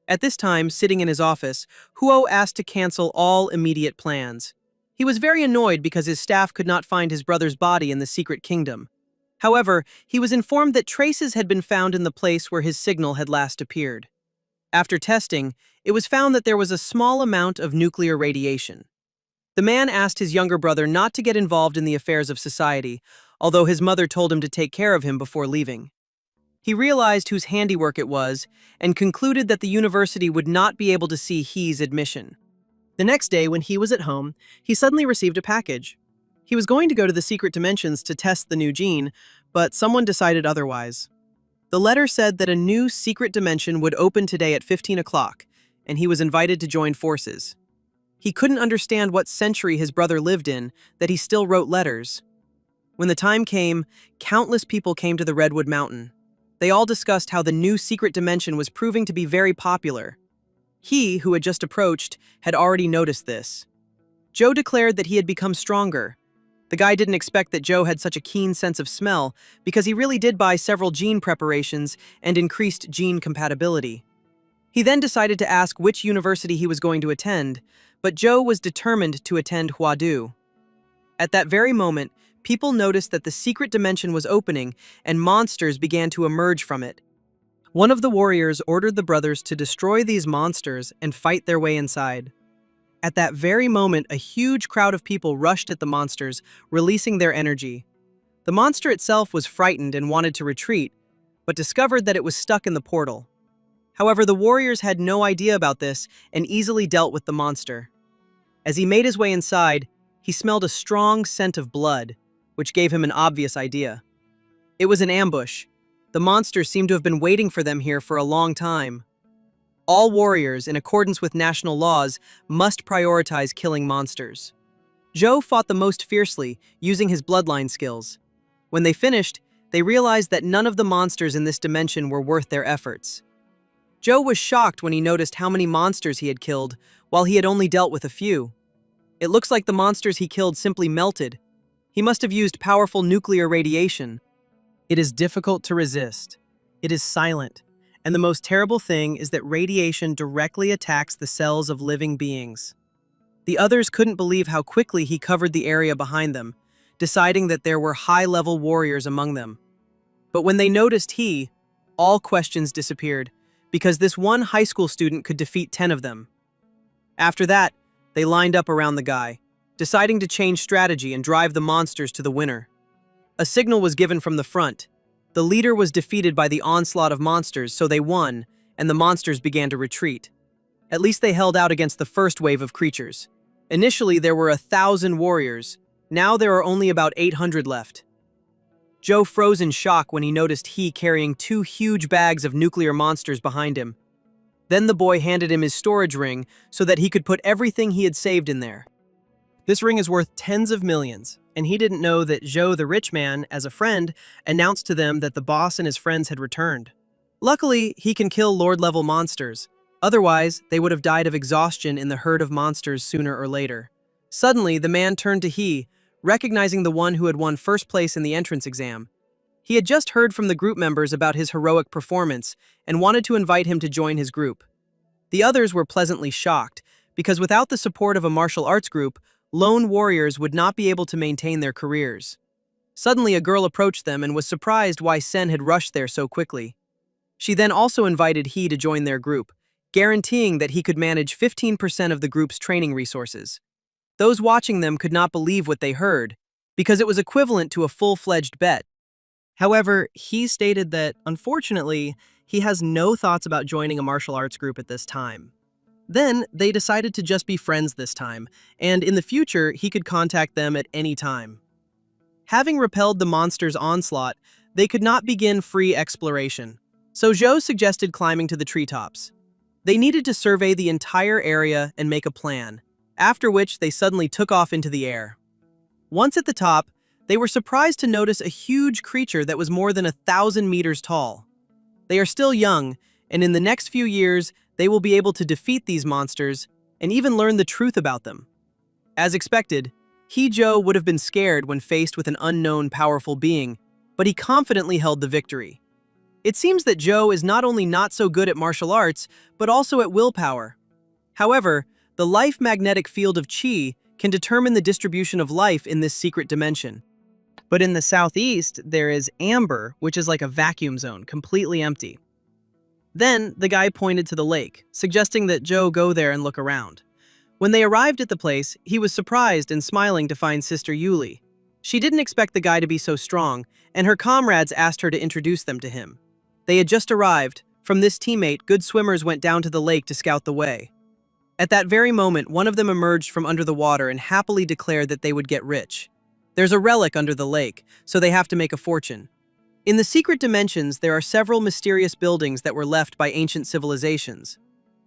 At this time, sitting in his office, Huo asked to cancel all immediate plans. He was very annoyed because his staff could not find his brother's body in the secret kingdom. However, he was informed that traces had been found in the place where his signal had last appeared. After testing, it was found that there was a small amount of nuclear radiation. The man asked his younger brother not to get involved in the affairs of society, although his mother told him to take care of him before leaving. He realized whose handiwork it was and concluded that the university would not be able to see He's admission. The next day, when he was at home, he suddenly received a package. He was going to go to the secret dimensions to test the new gene, but someone decided otherwise. The letter said that a new secret dimension would open today at 15 o'clock, and he was invited to join forces. He couldn't understand what century his brother lived in, that he still wrote letters. When the time came, countless people came to the Redwood Mountain. They all discussed how the new secret dimension was proving to be very popular. He, who had just approached, had already noticed this. Joe declared that he had become stronger. The guy didn't expect that Joe had such a keen sense of smell because he really did buy several gene preparations and increased gene compatibility. He then decided to ask which university he was going to attend, but Joe was determined to attend Huadu. At that very moment, people noticed that the secret dimension was opening and monsters began to emerge from it. One of the warriors ordered the brothers to destroy these monsters and fight their way inside. At that very moment, a huge crowd of people rushed at the monsters, releasing their energy. The monster itself was frightened and wanted to retreat, but discovered that it was stuck in the portal. However, the warriors had no idea about this and easily dealt with the monster. As he made his way inside, he smelled a strong scent of blood, which gave him an obvious idea. It was an ambush. The monsters seemed to have been waiting for them here for a long time. All warriors, in accordance with national laws, must prioritize killing monsters. Joe fought the most fiercely, using his bloodline skills. When they finished, they realized that none of the monsters in this dimension were worth their efforts. Joe was shocked when he noticed how many monsters he had killed, while he had only dealt with a few. It looks like the monsters he killed simply melted. He must have used powerful nuclear radiation. It is difficult to resist. It is silent. And the most terrible thing is that radiation directly attacks the cells of living beings. The others couldn't believe how quickly he covered the area behind them, deciding that there were high-level warriors among them. But when they noticed all questions disappeared, because this one high school student could defeat 10 of them. After that, they lined up around the guy, deciding to change strategy and drive the monsters to the winner. A signal was given from the front. The leader was defeated by the onslaught of monsters, so they won, and the monsters began to retreat. At least they held out against the first wave of creatures. Initially, there were 1,000 warriors. Now there are only about 800 left. Joe froze in shock when he noticed carrying 2 huge bags of nuclear monsters behind him. Then the boy handed him his storage ring so that he could put everything he had saved in there. This ring is worth tens of millions, and he didn't know that Joe the rich man, as a friend, announced to them that the boss and his friends had returned. Luckily, he can kill Lord-level monsters. Otherwise, they would have died of exhaustion in the herd of monsters sooner or later. Suddenly, the man turned to recognizing the one who had won first place in the entrance exam. He had just heard from the group members about his heroic performance and wanted to invite him to join his group. The others were pleasantly shocked, because without the support of a martial arts group, lone warriors would not be able to maintain their careers. Suddenly, a girl approached them and was surprised why Sen had rushed there so quickly. She then also invited to join their group, guaranteeing that he could manage 15% of the group's training resources. Those watching them could not believe what they heard, because it was equivalent to a full-fledged bet. However, he stated that, unfortunately, he has no thoughts about joining a martial arts group at this time. Then, they decided to just be friends this time, and in the future, he could contact them at any time. Having repelled the monster's onslaught, they could not begin free exploration. So Joe suggested climbing to the treetops. They needed to survey the entire area and make a plan, after which they suddenly took off into the air. Once at the top, they were surprised to notice a huge creature that was more than 1,000 meters tall. They are still young, and in the next few years, they will be able to defeat these monsters and even learn the truth about them. As expected, Joe would have been scared when faced with an unknown powerful being, but he confidently held the victory. It seems that Joe is not only not so good at martial arts, but also at willpower. However, the life magnetic field of Chi can determine the distribution of life in this secret dimension. But in the southeast, there is Amber, which is like a vacuum zone, completely empty. Then, the guy pointed to the lake, suggesting that Joe go there and look around. When they arrived at the place, he was surprised and smiling to find Sister Yuli. She didn't expect the guy to be so strong, and her comrades asked her to introduce them to him. They had just arrived. From this teammate, good swimmers went down to the lake to scout the way. At that very moment, one of them emerged from under the water and happily declared that they would get rich. There's a relic under the lake, so they have to make a fortune. In the secret dimensions, there are several mysterious buildings that were left by ancient civilizations.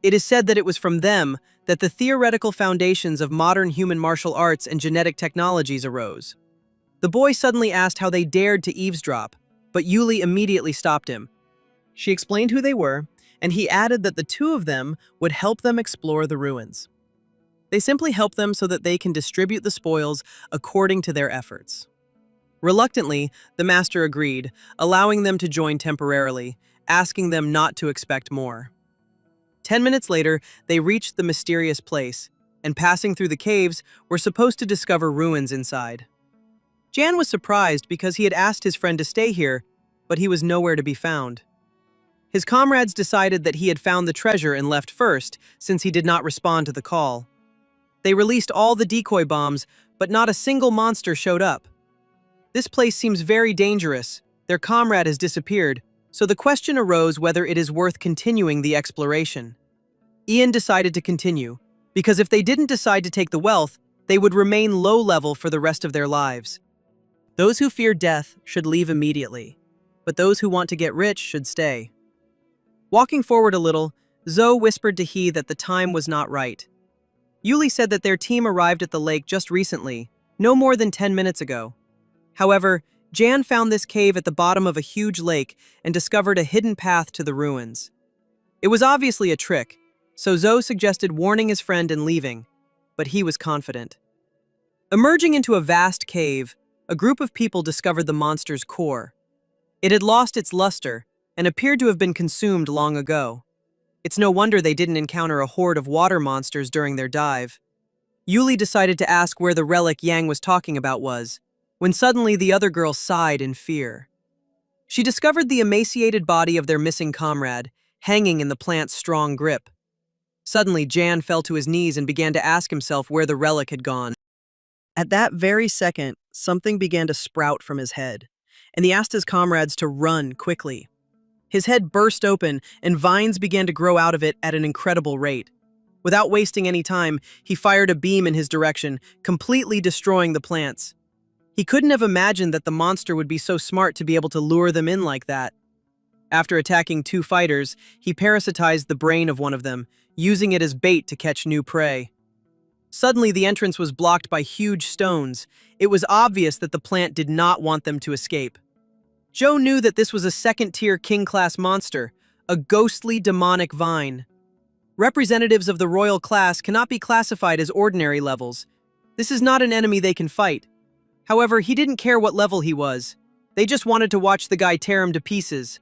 It is said that it was from them that the theoretical foundations of modern human martial arts and genetic technologies arose. The boy suddenly asked how they dared to eavesdrop, but Yuli immediately stopped him. She explained who they were, and he added that the two of them would help them explore the ruins. They simply help them so that they can distribute the spoils according to their efforts. Reluctantly, the master agreed, allowing them to join temporarily, asking them not to expect more. 10 minutes later, they reached the mysterious place, and passing through the caves, were supposed to discover ruins inside. Jan was surprised because he had asked his friend to stay here, but he was nowhere to be found. His comrades decided that he had found the treasure and left first, since he did not respond to the call. They released all the decoy bombs, but not a single monster showed up. This place seems very dangerous. Their comrade has disappeared, so the question arose whether it is worth continuing the exploration. Ian decided to continue, because if they didn't decide to take the wealth, they would remain low-level for the rest of their lives. Those who fear death should leave immediately, but those who want to get rich should stay. Walking forward a little, Zoe whispered to He that the time was not right. Yuli said that their team arrived at the lake just recently, no more than 10 minutes ago. However, Jan found this cave at the bottom of a huge lake and discovered a hidden path to the ruins. It was obviously a trick, so Zoe suggested warning his friend and leaving, but he was confident. Emerging into a vast cave, a group of people discovered the monster's core. It had lost its luster and appeared to have been consumed long ago. It's no wonder they didn't encounter a horde of water monsters during their dive. Yuli decided to ask where the relic Yang was talking about was, when suddenly the other girl sighed in fear. She discovered the emaciated body of their missing comrade, hanging in the plant's strong grip. Suddenly, Jan fell to his knees and began to ask himself where the relic had gone. At that very second, something began to sprout from his head, and he asked his comrades to run quickly. His head burst open, and vines began to grow out of it at an incredible rate. Without wasting any time, he fired a beam in his direction, completely destroying the plants. He couldn't have imagined that the monster would be so smart to be able to lure them in like that. After attacking two fighters, he parasitized the brain of one of them, using it as bait to catch new prey. Suddenly, the entrance was blocked by huge stones. It was obvious that the plant did not want them to escape. Joe knew that this was a second-tier king-class monster, a ghostly demonic vine. Representatives of the royal class cannot be classified as ordinary levels. This is not an enemy they can fight. However, he didn't care what level he was. They just wanted to watch the guy tear him to pieces.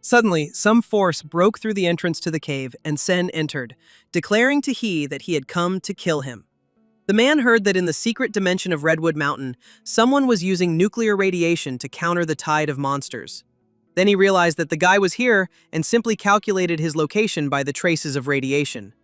Suddenly, some force broke through the entrance to the cave, and Sen entered, declaring to He that he had come to kill him. The man heard that in the secret dimension of Redwood Mountain, someone was using nuclear radiation to counter the tide of monsters. Then he realized that the guy was here and simply calculated his location by the traces of radiation.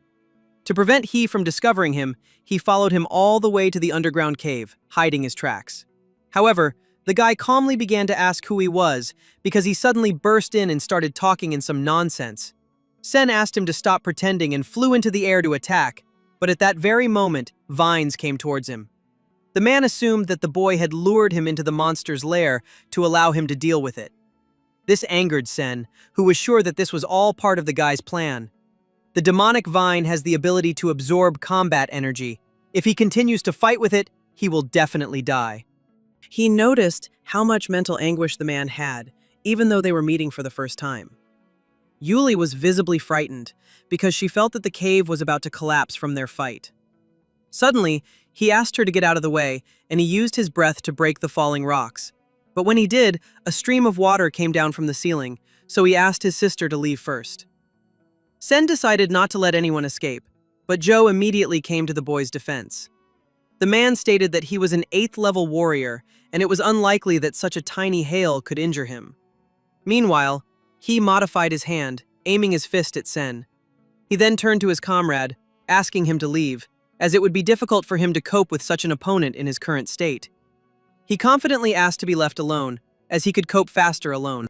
To prevent He from discovering him, he followed him all the way to the underground cave, hiding his tracks. However, the guy calmly began to ask who he was because he suddenly burst in and started talking in some nonsense. Sen asked him to stop pretending and flew into the air to attack, but at that very moment, vines came towards him. The man assumed that the boy had lured him into the monster's lair to allow him to deal with it. This angered Sen, who was sure that this was all part of the guy's plan. The demonic vine has the ability to absorb combat energy. If he continues to fight with it, he will definitely die. He noticed how much mental anguish the man had, even though they were meeting for the first time. Yuli was visibly frightened because she felt that the cave was about to collapse from their fight. Suddenly, he asked her to get out of the way, and he used his breath to break the falling rocks. But when he did, a stream of water came down from the ceiling, so he asked his sister to leave first. Sen decided not to let anyone escape, but Joe immediately came to the boy's defense. The man stated that he was an 8th-level warrior, and it was unlikely that such a tiny hail could injure him. Meanwhile, he modified his hand, aiming his fist at Sen. He then turned to his comrade, asking him to leave, as it would be difficult for him to cope with such an opponent in his current state. He confidently asked to be left alone, as he could cope faster alone.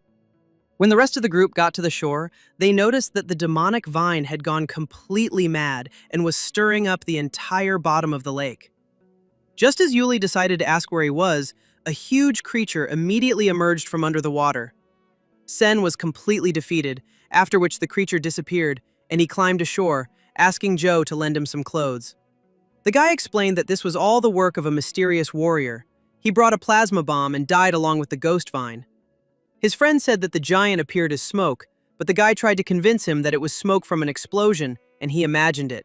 When the rest of the group got to the shore, they noticed that the demonic vine had gone completely mad and was stirring up the entire bottom of the lake. Just as Yuli decided to ask where he was, a huge creature immediately emerged from under the water. Sen was completely defeated, after which the creature disappeared, and he climbed ashore, asking Joe to lend him some clothes. The guy explained that this was all the work of a mysterious warrior. He brought a plasma bomb and died along with the ghost vine. His friend said that the giant appeared as smoke, but the guy tried to convince him that it was smoke from an explosion, and he imagined it.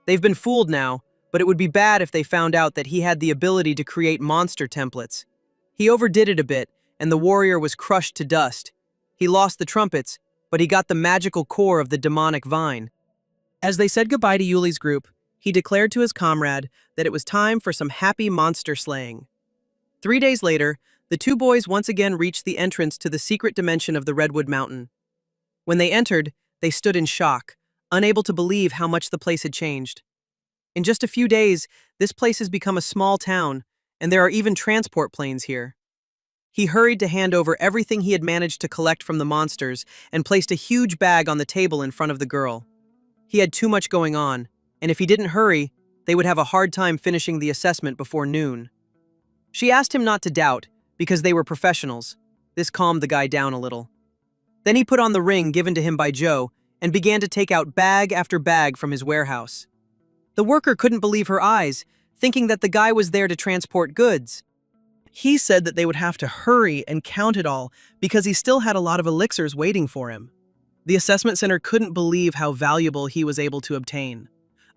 They've been fooled now, but it would be bad if they found out that he had the ability to create monster templates. He overdid it a bit, and the warrior was crushed to dust. He lost the trumpets, but he got the magical core of the demonic vine. As they said goodbye to Yuli's group, he declared to his comrade that it was time for some happy monster slaying. 3 days later, the two boys once again reached the entrance to the secret dimension of the Redwood Mountain. When they entered, they stood in shock, unable to believe how much the place had changed. In just a few days, this place has become a small town, and there are even transport planes here. He hurried to hand over everything he had managed to collect from the monsters and placed a huge bag on the table in front of the girl. He had too much going on, and if he didn't hurry, they would have a hard time finishing the assessment before noon. She asked him not to doubt, because they were professionals. This calmed the guy down a little. Then he put on the ring given to him by Joe and began to take out bag after bag from his warehouse. The worker couldn't believe her eyes, thinking that the guy was there to transport goods. He said that they would have to hurry and count it all because he still had a lot of elixirs waiting for him. The assessment center couldn't believe how valuable he was able to obtain.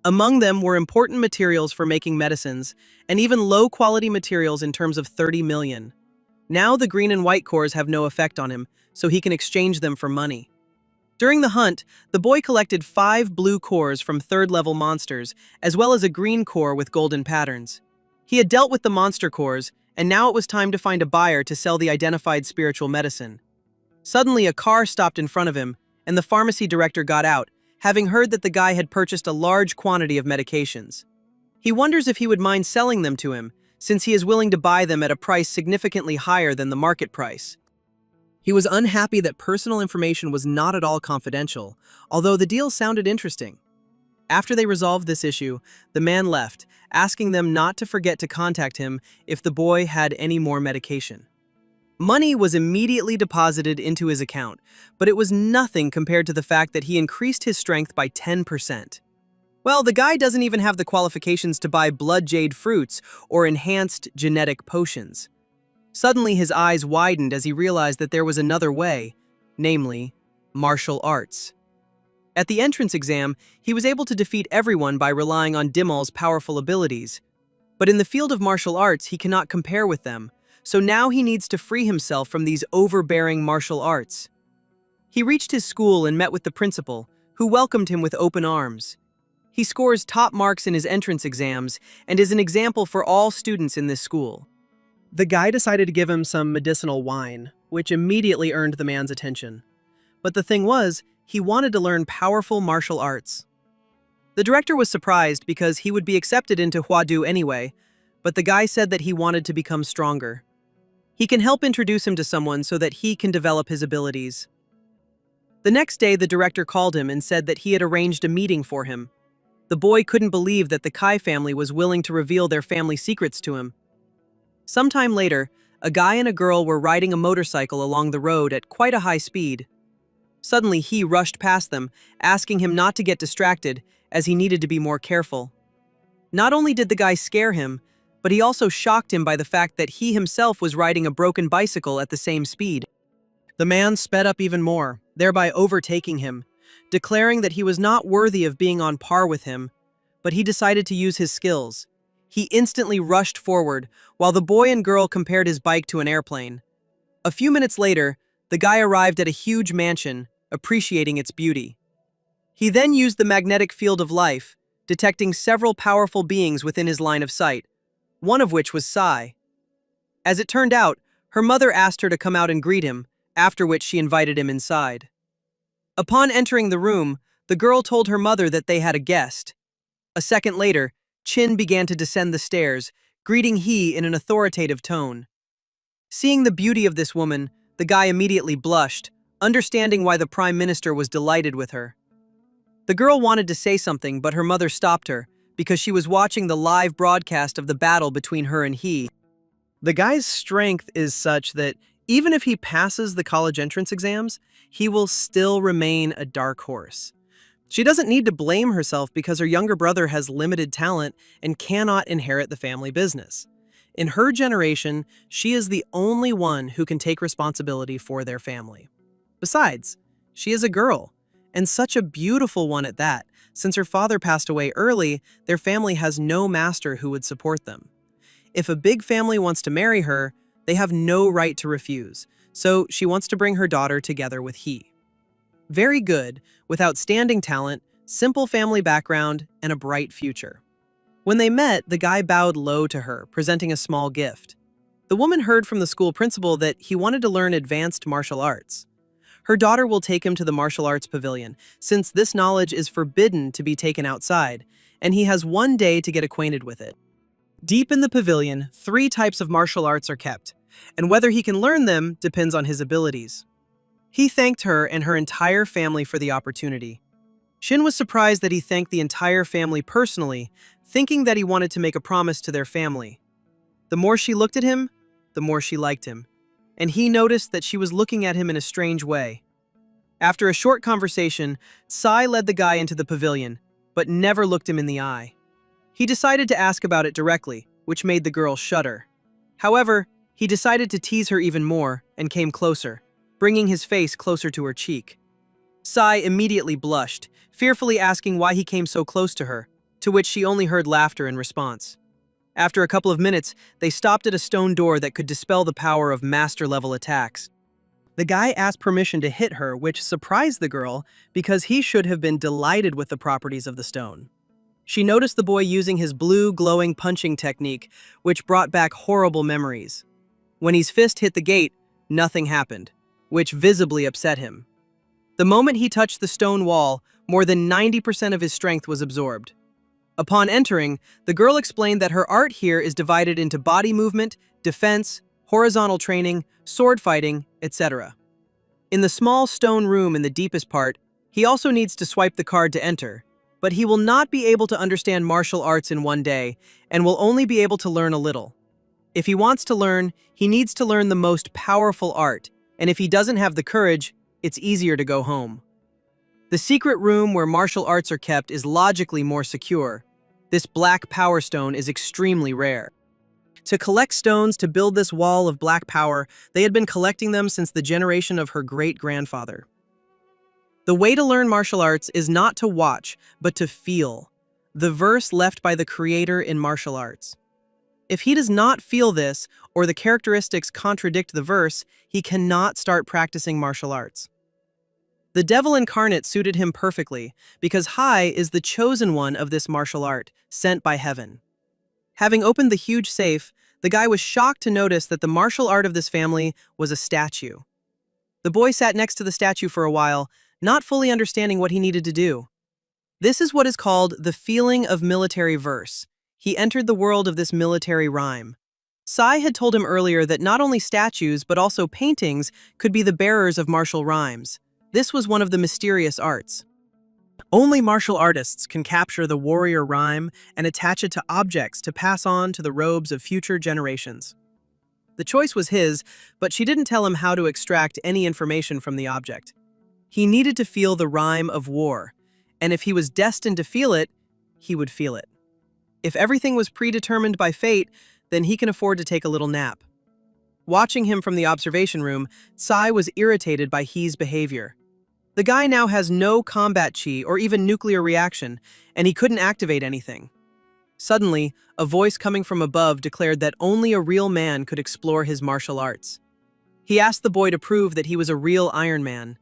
Among them were important materials for making medicines, and even low-quality materials in terms of 30 million. Now the green and white cores have no effect on him, so he can exchange them for money. During the hunt, the boy collected 5 blue cores from third-level monsters, as well as a green core with golden patterns. He had dealt with the monster cores, and now it was time to find a buyer to sell the identified spiritual medicine. Suddenly, a car stopped in front of him, and the pharmacy director got out, having heard that the guy had purchased a large quantity of medications. He wonders if he would mind selling them to him, since he is willing to buy them at a price significantly higher than the market price. He was unhappy that personal information was not at all confidential, although the deal sounded interesting. After they resolved this issue, the man left, asking them not to forget to contact him if the boy had any more medication. Money was immediately deposited into his account, but it was nothing compared to the fact that he increased his strength by 10%. Well, the guy doesn't even have the qualifications to buy blood jade fruits or enhanced genetic potions. Suddenly his eyes widened as he realized that there was another way, namely, martial arts. At the entrance exam, he was able to defeat everyone by relying on Dimmal's powerful abilities. But in the field of martial arts, he cannot compare with them, so now he needs to free himself from these overbearing martial arts. He reached his school and met with the principal, who welcomed him with open arms. He scores top marks in his entrance exams and is an example for all students in this school. The guy decided to give him some medicinal wine, which immediately earned the man's attention. But the thing was, he wanted to learn powerful martial arts. The director was surprised because he would be accepted into Huadu anyway, but the guy said that he wanted to become stronger. He can help introduce him to someone so that he can develop his abilities. The next day, the director called him and said that he had arranged a meeting for him. The boy couldn't believe that the Kai family was willing to reveal their family secrets to him. Sometime later, a guy and a girl were riding a motorcycle along the road at quite a high speed. Suddenly, he rushed past them, asking him not to get distracted, as he needed to be more careful. Not only did the guy scare him, but he also shocked him by the fact that he himself was riding a broken bicycle at the same speed. The man sped up even more, thereby overtaking him, declaring that he was not worthy of being on par with him, but he decided to use his skills. He instantly rushed forward, while the boy and girl compared his bike to an airplane. A few minutes later, the guy arrived at a huge mansion, appreciating its beauty. He then used the magnetic field of life, detecting several powerful beings within his line of sight, one of which was Sai. As it turned out, her mother asked her to come out and greet him, after which she invited him inside. Upon entering the room, the girl told her mother that they had a guest. A second later, Chin began to descend the stairs, greeting He in an authoritative tone. Seeing the beauty of this woman, the guy immediately blushed, understanding why the Prime Minister was delighted with her. The girl wanted to say something, but her mother stopped her because she was watching the live broadcast of the battle between her and he. The guy's strength is such that even if he passes the college entrance exams, he will still remain a dark horse. She doesn't need to blame herself because her younger brother has limited talent and cannot inherit the family business. In her generation, she is the only one who can take responsibility for their family. Besides, she is a girl, and such a beautiful one at that. Since her father passed away early, their family has no master who would support them. If a big family wants to marry her, they have no right to refuse, so she wants to bring her daughter together with he. Very good, with outstanding talent, simple family background, and a bright future. When they met, the guy bowed low to her, presenting a small gift. The woman heard from the school principal that he wanted to learn advanced martial arts. Her daughter will take him to the martial arts pavilion, since this knowledge is forbidden to be taken outside, and he has one day to get acquainted with it. Deep in the pavilion, 3 types of martial arts are kept, and whether he can learn them depends on his abilities. He thanked her and her entire family for the opportunity. Shin was surprised that he thanked the entire family personally, thinking that he wanted to make a promise to their family. The more she looked at him, the more she liked him, and he noticed that she was looking at him in a strange way. After a short conversation, Sai led the guy into the pavilion, but never looked him in the eye. He decided to ask about it directly, which made the girl shudder. However, he decided to tease her even more and came closer, bringing his face closer to her cheek. Sai immediately blushed, fearfully asking why he came so close to her, to which she only heard laughter in response. After a couple of minutes, they stopped at a stone door that could dispel the power of master-level attacks. The guy asked permission to hit her, which surprised the girl because he should have been delighted with the properties of the stone. She noticed the boy using his blue, glowing punching technique, which brought back horrible memories. When his fist hit the gate, nothing happened, which visibly upset him. The moment he touched the stone wall, more than 90% of his strength was absorbed. Upon entering, the girl explained that her art here is divided into body movement, defense, horizontal training, sword fighting, etc. In the small stone room in the deepest part, he also needs to swipe the card to enter, but he will not be able to understand martial arts in one day and will only be able to learn a little. If he wants to learn, he needs to learn the most powerful art, and if he doesn't have the courage, it's easier to go home. The secret room where martial arts are kept is logically more secure. This black power stone is extremely rare. To collect stones to build this wall of black power, they had been collecting them since the generation of her great-grandfather. The way to learn martial arts is not to watch, but to feel. The verse left by the creator in martial arts. If he does not feel this, or the characteristics contradict the verse, he cannot start practicing martial arts. The devil incarnate suited him perfectly, because Hai is the chosen one of this martial art, sent by heaven. Having opened the huge safe, the guy was shocked to notice that the martial art of this family was a statue. The boy sat next to the statue for a while, not fully understanding what he needed to do. This is what is called the feeling of military verse. He entered the world of this military rhyme. Sai had told him earlier that not only statues but also paintings could be the bearers of martial rhymes. This was one of the mysterious arts. Only martial artists can capture the warrior rhyme and attach it to objects to pass on to the robes of future generations. The choice was his, but she didn't tell him how to extract any information from the object. He needed to feel the rhyme of war, and if he was destined to feel it, he would feel it. If everything was predetermined by fate, then he can afford to take a little nap. Watching him from the observation room, Sai was irritated by He's behavior. The guy now has no combat chi or even nuclear reaction, and he couldn't activate anything. Suddenly, a voice coming from above declared that only a real man could explore his martial arts. He asked the boy to prove that he was a real Iron Man.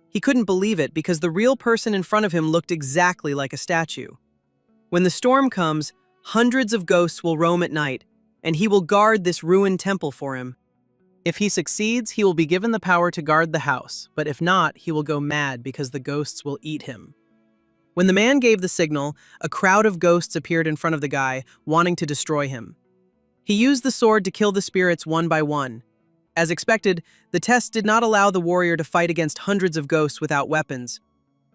He couldn't believe it because the real person in front of him looked exactly like a statue. When the storm comes, hundreds of ghosts will roam at night, and he will guard this ruined temple for him. If he succeeds, he will be given the power to guard the house, but if not, he will go mad because the ghosts will eat him. When the man gave the signal, a crowd of ghosts appeared in front of the guy, wanting to destroy him. He used the sword to kill the spirits one by one. As expected, the test did not allow the warrior to fight against hundreds of ghosts without weapons.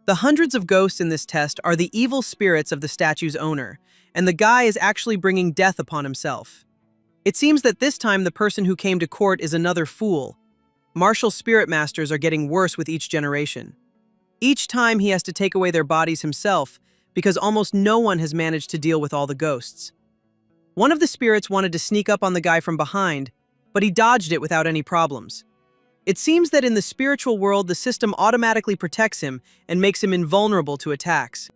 The hundreds of ghosts in this test are the evil spirits of the statue's owner, and the guy is actually bringing death upon himself. It seems that this time the person who came to court is another fool. Martial spirit masters are getting worse with each generation. Each time he has to take away their bodies himself, because almost no one has managed to deal with all the ghosts. One of the spirits wanted to sneak up on the guy from behind, but he dodged it without any problems. It seems that in the spiritual world, the system automatically protects him and makes him invulnerable to attacks.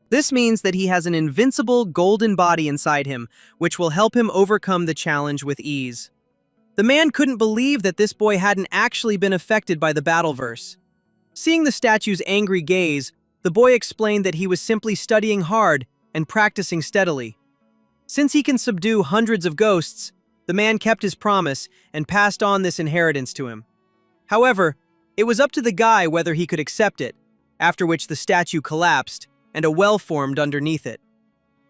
This means that he has an invincible golden body inside him, which will help him overcome the challenge with ease. The man couldn't believe that this boy hadn't actually been affected by the Battleverse. Seeing the statue's angry gaze, the boy explained that he was simply studying hard and practicing steadily. Since he can subdue hundreds of ghosts, the man kept his promise and passed on this inheritance to him. However, it was up to the guy whether he could accept it, after which the statue collapsed and a well formed underneath it.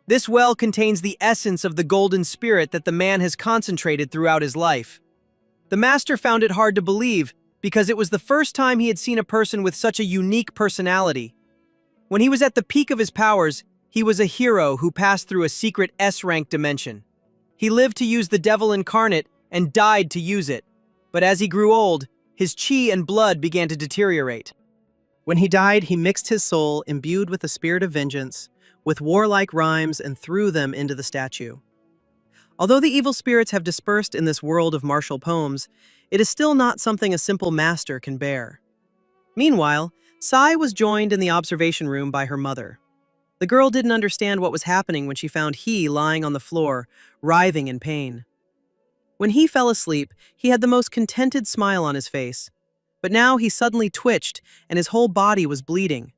This well contains the essence of the golden spirit that the man has concentrated throughout his life. The master found it hard to believe because it was the first time he had seen a person with such a unique personality. When he was at the peak of his powers, he was a hero who passed through a secret S-rank dimension. He lived to use the devil incarnate and died to use it. But as he grew old, his chi and blood began to deteriorate. When he died, he mixed his soul, imbued with the spirit of vengeance, with warlike rhymes and threw them into the statue. Although the evil spirits have dispersed in this world of martial poems, it is still not something a simple master can bear. Meanwhile, Sai was joined in the observation room by her mother. The girl didn't understand what was happening when she found He lying on the floor, writhing in pain. When He fell asleep, he had the most contented smile on his face. But now he suddenly twitched and his whole body was bleeding.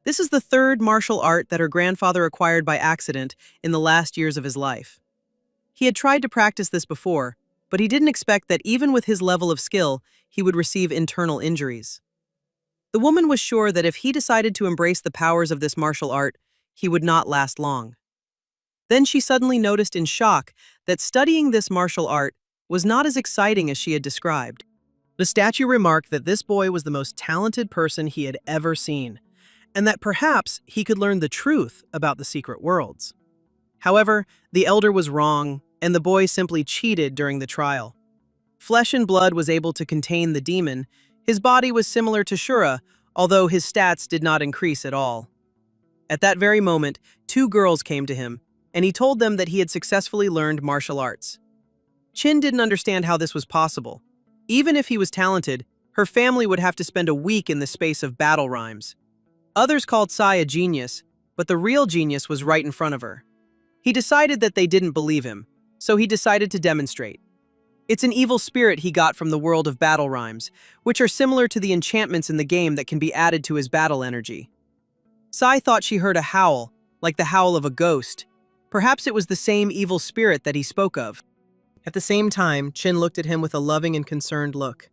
This is the third martial art that her grandfather acquired by accident in the last years of his life. He had tried to practice this before, but he didn't expect that even with his level of skill, he would receive internal injuries. The woman was sure that if he decided to embrace the powers of this martial art, he would not last long. Then she suddenly noticed in shock that studying this martial art was not as exciting as she had described. The statue remarked that this boy was the most talented person he had ever seen, and that perhaps he could learn the truth about the secret worlds. However, the elder was wrong, and the boy simply cheated during the trial. Flesh and Blood was able to contain the demon. His body was similar to Shura, although his stats did not increase at all. At that very moment, two girls came to him, and he told them that he had successfully learned martial arts. Chin didn't understand how this was possible. Even if he was talented, her family would have to spend a week in the space of battle rhymes. Others called Sai a genius, but the real genius was right in front of her. He decided that they didn't believe him, so he decided to demonstrate. It's an evil spirit he got from the world of battle rhymes, which are similar to the enchantments in the game that can be added to his battle energy. Sai thought she heard a howl, like the howl of a ghost. Perhaps it was the same evil spirit that he spoke of. At the same time, Chin looked at him with a loving and concerned look.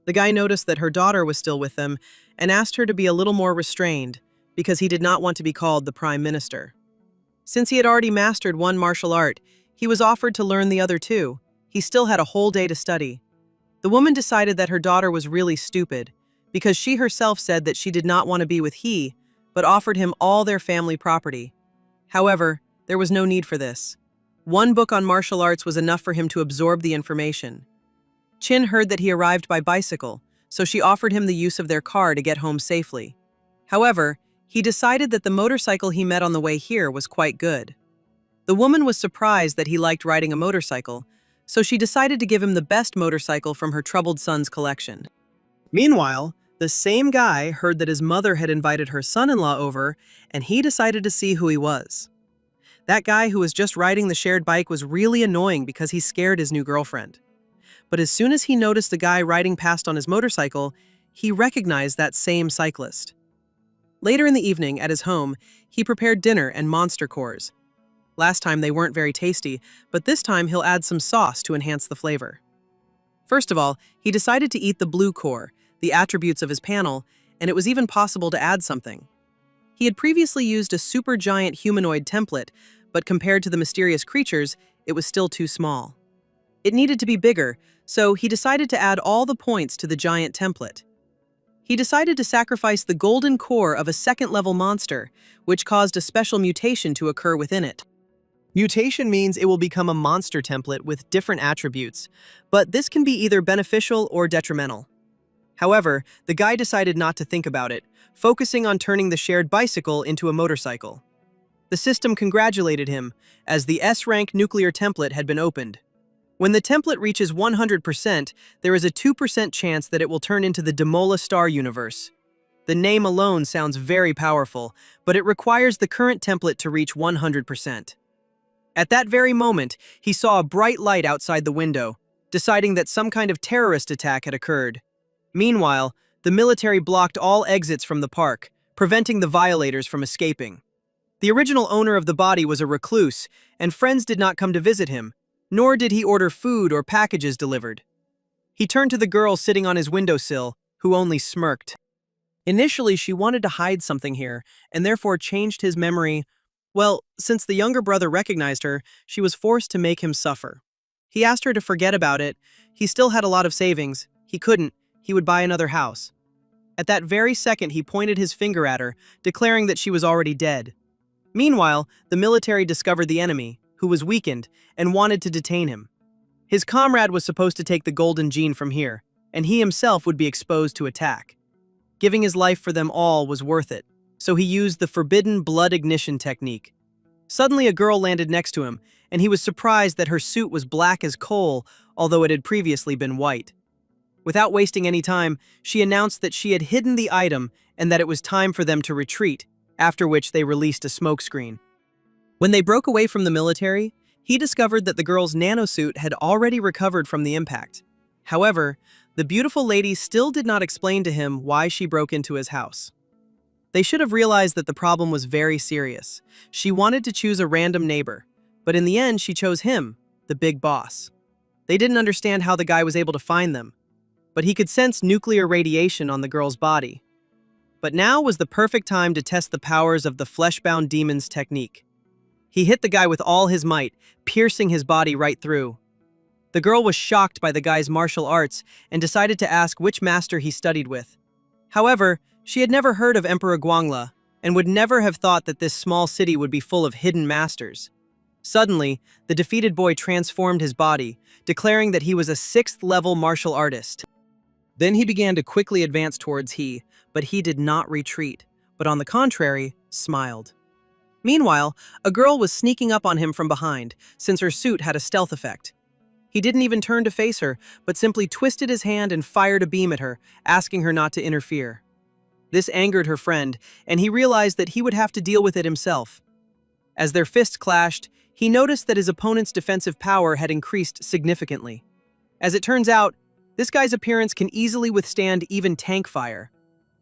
The guy noticed that her daughter was still with them and asked her to be a little more restrained because he did not want to be called the Prime Minister. Since he had already mastered one martial art, he was offered to learn the other two. He still had a whole day to study. The woman decided that her daughter was really stupid because she herself said that she did not want to be with he, but offered him all their family property. However, there was no need for this. One book on martial arts was enough for him to absorb the information. Chin heard that he arrived by bicycle, so she offered him the use of their car to get home safely. However, he decided that the motorcycle he met on the way here was quite good. The woman was surprised that he liked riding a motorcycle, so she decided to give him the best motorcycle from her troubled son's collection. Meanwhile, the same guy heard that his mother had invited her son-in-law over, and he decided to see who he was. That guy who was just riding the shared bike was really annoying because he scared his new girlfriend. But as soon as he noticed the guy riding past on his motorcycle, he recognized that same cyclist. Later in the evening, at his home, he prepared dinner and monster cores. Last time they weren't very tasty, but this time he'll add some sauce to enhance the flavor. First of all, he decided to eat the blue core, the attributes of his panel, and it was even possible to add something. He had previously used a supergiant humanoid template, but compared to the mysterious creatures, it was still too small. It needed to be bigger, so he decided to add all the points to the giant template. He decided to sacrifice the golden core of a second-level monster, which caused a special mutation to occur within it. Mutation means it will become a monster template with different attributes, but this can be either beneficial or detrimental. However, the guy decided not to think about it, focusing on turning the shared bicycle into a motorcycle. The system congratulated him, as the S-rank nuclear template had been opened. When the template reaches 100%, there is a 2% chance that it will turn into the Demola star universe. The name alone sounds very powerful, but it requires the current template to reach 100%. At that very moment, he saw a bright light outside the window, deciding that some kind of terrorist attack had occurred. Meanwhile, the military blocked all exits from the park, preventing the violators from escaping. The original owner of the body was a recluse, and friends did not come to visit him, nor did he order food or packages delivered. He turned to the girl sitting on his windowsill, who only smirked. Initially, she wanted to hide something here, and therefore changed his memory. Well, since the younger brother recognized her, she was forced to make him suffer. He asked her to forget about it. He still had a lot of savings. He couldn't. He would buy another house. At that very second, he pointed his finger at her, declaring that she was already dead. Meanwhile, the military discovered the enemy, who was weakened, and wanted to detain him. His comrade was supposed to take the golden gene from here, and he himself would be exposed to attack. Giving his life for them all was worth it, so he used the forbidden blood ignition technique. Suddenly a girl landed next to him, and he was surprised that her suit was black as coal, although it had previously been white. Without wasting any time, she announced that she had hidden the item and that it was time for them to retreat, after which they released a smokescreen. When they broke away from the military, he discovered that the girl's nanosuit had already recovered from the impact. However, the beautiful lady still did not explain to him why she broke into his house. They should have realized that the problem was very serious. She wanted to choose a random neighbor, but in the end she chose him, the big boss. They didn't understand how the guy was able to find them, but he could sense nuclear radiation on the girl's body. But now was the perfect time to test the powers of the flesh-bound demon's technique. He hit the guy with all his might, piercing his body right through. The girl was shocked by the guy's martial arts and decided to ask which master he studied with. However, she had never heard of Emperor Guangla and would never have thought that this small city would be full of hidden masters. Suddenly, the defeated boy transformed his body, declaring that he was a 6th-level martial artist. Then he began to quickly advance towards but he did not retreat, but on the contrary, smiled. Meanwhile, a girl was sneaking up on him from behind, since her suit had a stealth effect. He didn't even turn to face her, but simply twisted his hand and fired a beam at her, asking her not to interfere. This angered her friend, and he realized that he would have to deal with it himself. As their fists clashed, he noticed that his opponent's defensive power had increased significantly. As it turns out, this guy's appearance can easily withstand even tank fire.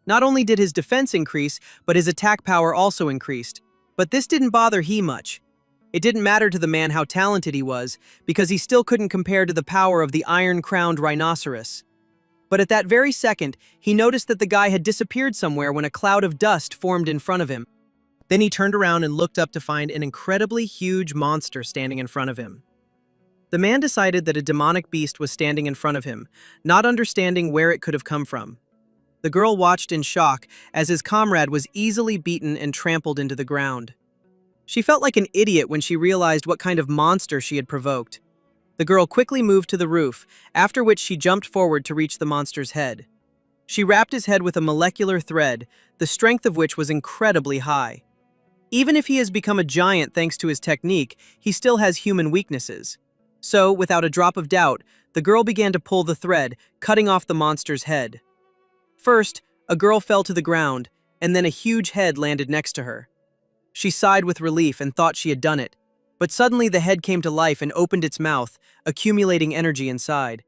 Not only did his defense increase, but his attack power also increased. But this didn't bother he much. It didn't matter to the man how talented he was, because he still couldn't compare to the power of the iron-crowned rhinoceros. But at that very second, he noticed that the guy had disappeared somewhere when a cloud of dust formed in front of him. Then he turned around and looked up to find an incredibly huge monster standing in front of him. The man decided that a demonic beast was standing in front of him, not understanding where it could have come from. The girl watched in shock as his comrade was easily beaten and trampled into the ground. She felt like an idiot when she realized what kind of monster she had provoked. The girl quickly moved to the roof, after which she jumped forward to reach the monster's head. She wrapped his head with a molecular thread, the strength of which was incredibly high. Even if he has become a giant thanks to his technique, he still has human weaknesses. So, without a drop of doubt, the girl began to pull the thread, cutting off the monster's head. First, a girl fell to the ground, and then a huge head landed next to her. She sighed with relief and thought she had done it, but suddenly the head came to life and opened its mouth, accumulating energy inside.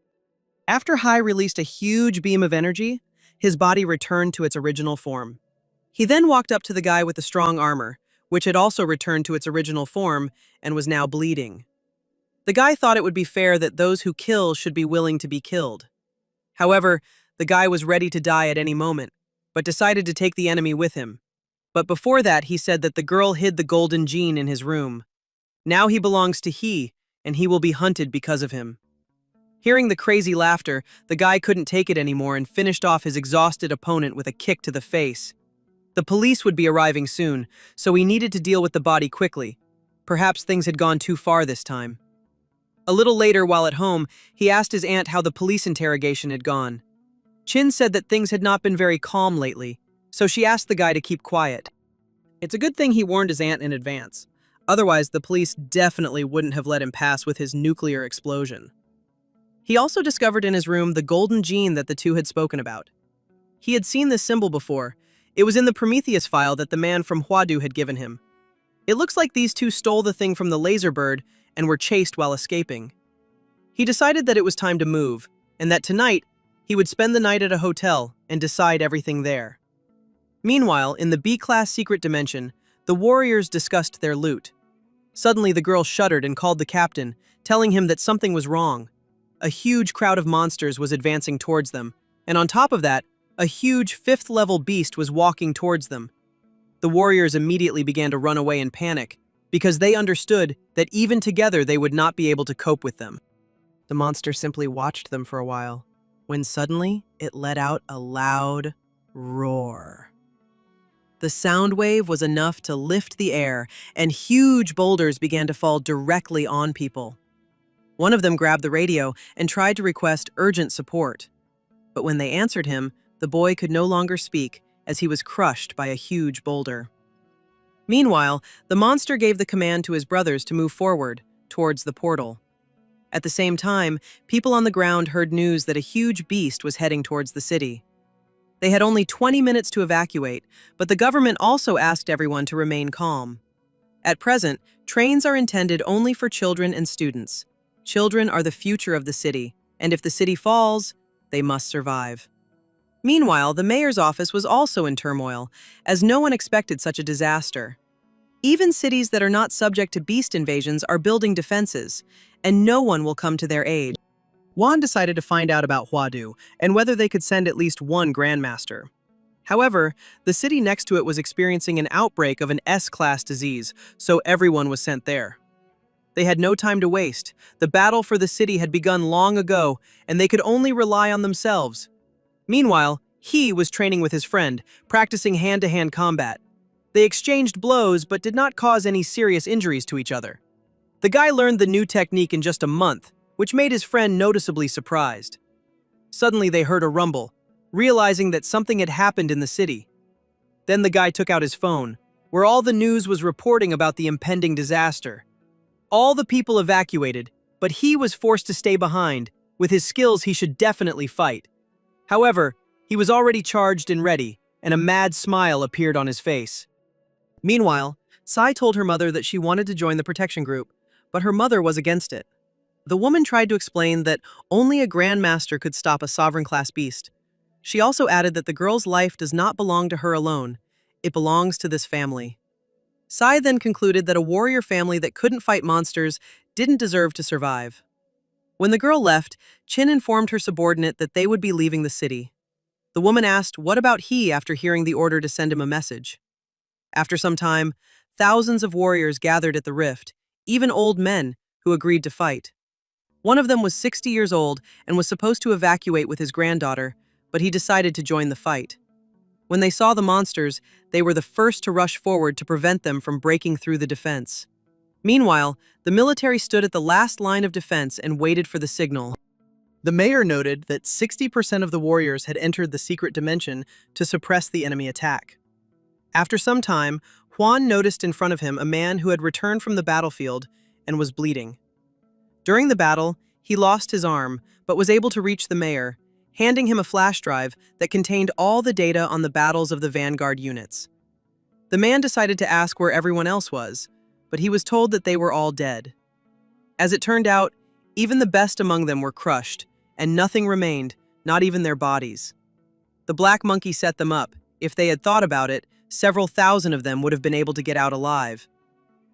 After Hai released a huge beam of energy, his body returned to its original form. He then walked up to the guy with the strong armor, which had also returned to its original form and was now bleeding. The guy thought it would be fair that those who kill should be willing to be killed. However, the guy was ready to die at any moment, but decided to take the enemy with him. But before that, he said that the girl hid the golden gene in his room. Now he belongs to and he will be hunted because of him. Hearing the crazy laughter, the guy couldn't take it anymore and finished off his exhausted opponent with a kick to the face. The police would be arriving soon, so he needed to deal with the body quickly. Perhaps things had gone too far this time. A little later, while at home, he asked his aunt how the police interrogation had gone. Chin said that things had not been very calm lately, so she asked the guy to keep quiet. It's a good thing he warned his aunt in advance. Otherwise, the police definitely wouldn't have let him pass with his nuclear explosion. He also discovered in his room the golden gene that the two had spoken about. He had seen this symbol before. It was in the Prometheus file that the man from Huadu had given him. It looks like these two stole the thing from the laser bird and were chased while escaping. He decided that it was time to move, and that tonight, he would spend the night at a hotel and decide everything there. Meanwhile, in the B-class secret dimension, the warriors discussed their loot. Suddenly, the girl shuddered and called the captain, telling him that something was wrong. A huge crowd of monsters was advancing towards them, and on top of that, a huge fifth-level beast was walking towards them. The warriors immediately began to run away in panic, because they understood that even together they would not be able to cope with them. The monster simply watched them for a while, when suddenly it let out a loud roar. The sound wave was enough to lift the air, and huge boulders began to fall directly on people. One of them grabbed the radio and tried to request urgent support. But when they answered him, the boy could no longer speak as he was crushed by a huge boulder. Meanwhile, the monster gave the command to his brothers to move forward, towards the portal. At the same time, people on the ground heard news that a huge beast was heading towards the city. They had only 20 minutes to evacuate, but the government also asked everyone to remain calm. At present, trains are intended only for children and students. Children are the future of the city, and if the city falls, they must survive. Meanwhile, the mayor's office was also in turmoil, as no one expected such a disaster. Even cities that are not subject to beast invasions are building defenses, and no one will come to their aid. Juan decided to find out about Huadu and whether they could send at least one grandmaster. However, the city next to it was experiencing an outbreak of an S-class disease, so everyone was sent there. They had no time to waste. The battle for the city had begun long ago, and they could only rely on themselves. Meanwhile, he was training with his friend, practicing hand-to-hand combat. They exchanged blows but did not cause any serious injuries to each other. The guy learned the new technique in just a month, which made his friend noticeably surprised. Suddenly they heard a rumble, realizing that something had happened in the city. Then the guy took out his phone, where all the news was reporting about the impending disaster. All the people evacuated, but he was forced to stay behind. With his skills, he should definitely fight. However, he was already charged and ready, and a mad smile appeared on his face. Meanwhile, Sai told her mother that she wanted to join the protection group, but her mother was against it. The woman tried to explain that only a grandmaster could stop a sovereign-class beast. She also added that the girl's life does not belong to her alone. It belongs to this family. Sai then concluded that a warrior family that couldn't fight monsters didn't deserve to survive. When the girl left, Chin informed her subordinate that they would be leaving the city. The woman asked what about he after hearing the order to send him a message. After some time, thousands of warriors gathered at the rift, even old men who agreed to fight. One of them was 60 years old and was supposed to evacuate with his granddaughter, but he decided to join the fight. When they saw the monsters, they were the first to rush forward to prevent them from breaking through the defense. Meanwhile, the military stood at the last line of defense and waited for the signal. The mayor noted that 60% of the warriors had entered the secret dimension to suppress the enemy attack. After some time, Juan noticed in front of him a man who had returned from the battlefield and was bleeding. During the battle, he lost his arm, but was able to reach the mayor, handing him a flash drive that contained all the data on the battles of the vanguard units. The man decided to ask where everyone else was, but he was told that they were all dead. As it turned out, even the best among them were crushed, and nothing remained, not even their bodies. The black monkey set them up. If they had thought about it, several thousand of them would have been able to get out alive.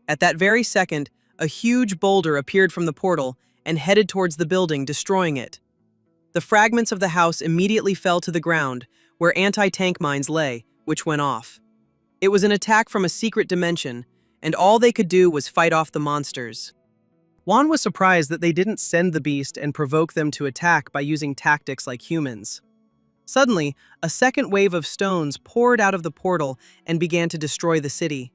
At that very second, a huge boulder appeared from the portal and headed towards the building, destroying it. The fragments of the house immediately fell to the ground, where anti-tank mines lay, which went off. It was an attack from a secret dimension, and all they could do was fight off the monsters. Juan was surprised that they didn't send the beast and provoke them to attack by using tactics like humans. Suddenly, a second wave of stones poured out of the portal and began to destroy the city.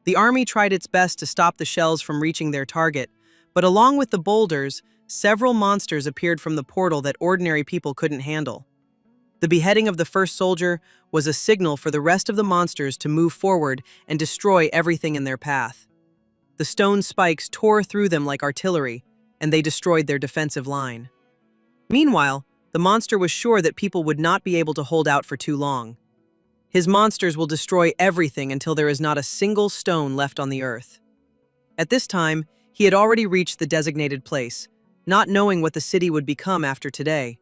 The army tried its best to stop the shells from reaching their target, but along with the boulders, several monsters appeared from the portal that ordinary people couldn't handle. The beheading of the first soldier was a signal for the rest of the monsters to move forward and destroy everything in their path. The stone spikes tore through them like artillery, and they destroyed their defensive line. Meanwhile, the monster was sure that people would not be able to hold out for too long. His monsters will destroy everything until there is not a single stone left on the earth. At this time, he had already reached the designated place, not knowing what the city would become after today.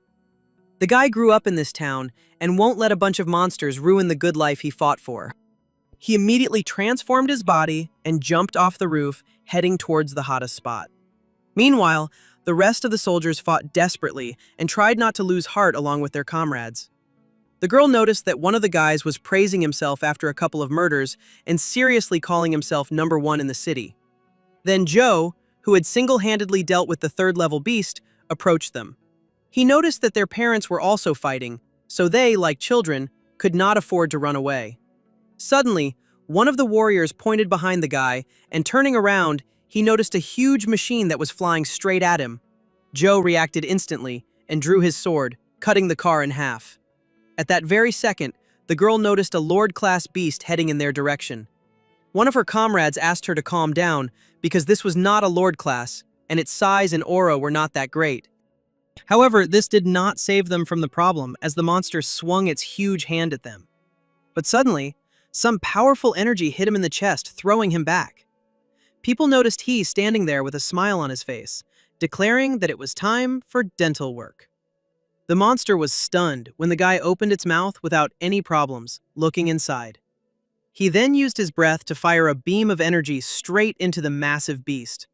The guy grew up in this town and won't let a bunch of monsters ruin the good life he fought for. He immediately transformed his body and jumped off the roof, heading towards the hottest spot. Meanwhile, the rest of the soldiers fought desperately and tried not to lose heart along with their comrades. The girl noticed that one of the guys was praising himself after a couple of murders and seriously calling himself #1 in the city. Then Joe, who had single-handedly dealt with the third-level beast, approached them. He noticed that their parents were also fighting, so they, like children, could not afford to run away. Suddenly, one of the warriors pointed behind the guy, and turning around, he noticed a huge machine that was flying straight at him. Joe reacted instantly and drew his sword, cutting the car in half. At that very second, the girl noticed a Lord-class beast heading in their direction. One of her comrades asked her to calm down because this was not a Lord class, and its size and aura were not that great. However, this did not save them from the problem as the monster swung its huge hand at them. But suddenly, some powerful energy hit him in the chest, throwing him back. People noticed he standing there with a smile on his face, declaring that it was time for dental work. The monster was stunned when the guy opened its mouth without any problems, looking inside. He then used his breath to fire a beam of energy straight into the massive beast.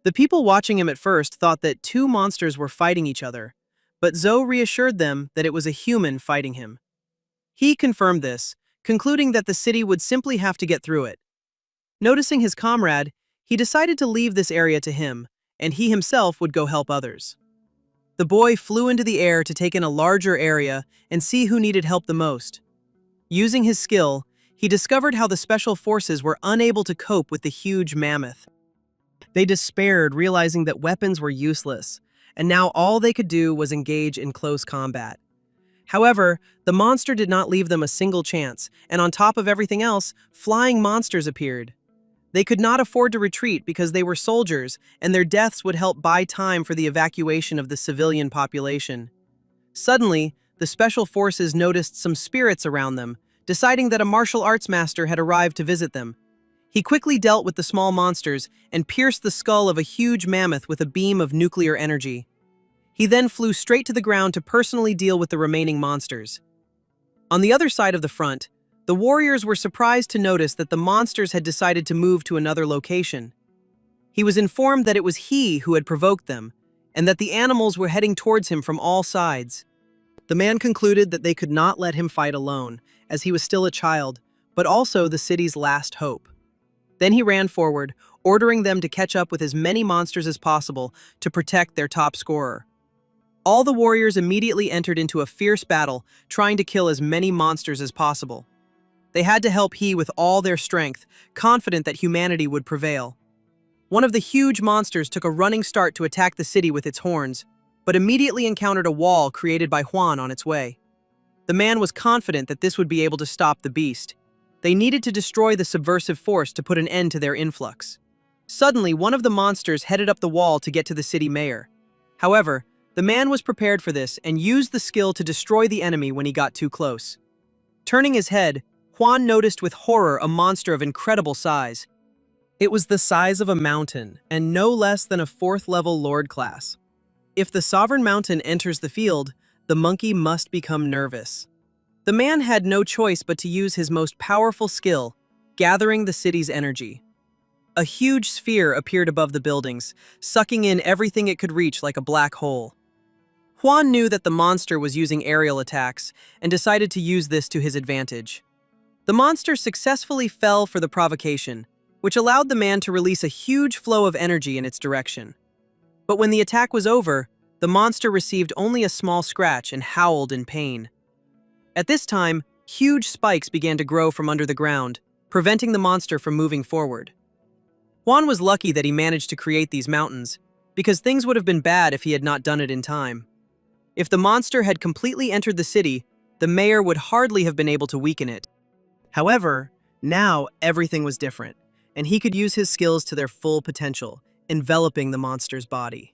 The people watching him at first thought that two monsters were fighting each other, but Zoe reassured them that it was a human fighting him. He confirmed this, concluding that the city would simply have to get through it. Noticing his comrade, he decided to leave this area to him, and he himself would go help others. The boy flew into the air to take in a larger area and see who needed help the most. Using his skill, he discovered how the special forces were unable to cope with the huge mammoth. They despaired, realizing that weapons were useless, and now all they could do was engage in close combat. However, the monster did not leave them a single chance, and on top of everything else, flying monsters appeared. They could not afford to retreat because they were soldiers, and their deaths would help buy time for the evacuation of the civilian population. Suddenly, the special forces noticed some spirits around them, deciding that a martial arts master had arrived to visit them. He quickly dealt with the small monsters and pierced the skull of a huge mammoth with a beam of nuclear energy. He then flew straight to the ground to personally deal with the remaining monsters. On the other side of the front, the warriors were surprised to notice that the monsters had decided to move to another location. He was informed that it was he who had provoked them, and that the animals were heading towards him from all sides. The man concluded that they could not let him fight alone, as he was still a child, but also the city's last hope. Then he ran forward, ordering them to catch up with as many monsters as possible to protect their top scorer. All the warriors immediately entered into a fierce battle, trying to kill as many monsters as possible. They had to help he with all their strength, confident that humanity would prevail. One of the huge monsters took a running start to attack the city with its horns, but immediately encountered a wall created by Juan on its way. The man was confident that this would be able to stop the beast. They needed to destroy the subversive force to put an end to their influx. Suddenly, one of the monsters headed up the wall to get to the city mayor. However, the man was prepared for this and used the skill to destroy the enemy when he got too close. Turning his head, Juan noticed with horror a monster of incredible size. It was the size of a mountain, and no less than a 4th-level Lord class. If the Sovereign Mountain enters the field, the monkey must become nervous. The man had no choice but to use his most powerful skill, gathering the city's energy. A huge sphere appeared above the buildings, sucking in everything it could reach like a black hole. Juan knew that the monster was using aerial attacks and decided to use this to his advantage. The monster successfully fell for the provocation, which allowed the man to release a huge flow of energy in its direction. But when the attack was over, the monster received only a small scratch and howled in pain. At this time, huge spikes began to grow from under the ground, preventing the monster from moving forward. Juan was lucky that he managed to create these mountains, because things would have been bad if he had not done it in time. If the monster had completely entered the city, the mayor would hardly have been able to weaken it. However, now everything was different, and he could use his skills to their full potential, enveloping the monster's body.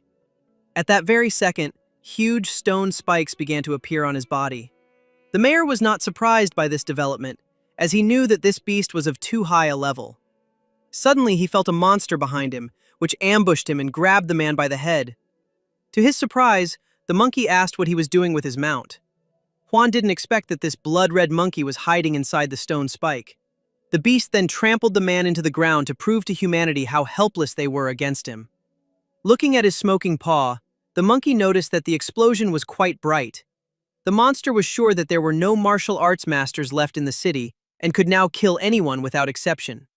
At that very second, huge stone spikes began to appear on his body. The mayor was not surprised by this development, as he knew that this beast was of too high a level. Suddenly, he felt a monster behind him, which ambushed him and grabbed the man by the head. To his surprise, the monkey asked what he was doing with his mount. Juan didn't expect that this blood-red monkey was hiding inside the stone spike. The beast then trampled the man into the ground to prove to humanity how helpless they were against him. Looking at his smoking paw, the monkey noticed that the explosion was quite bright. The monster was sure that there were no martial arts masters left in the city and could now kill anyone without exception.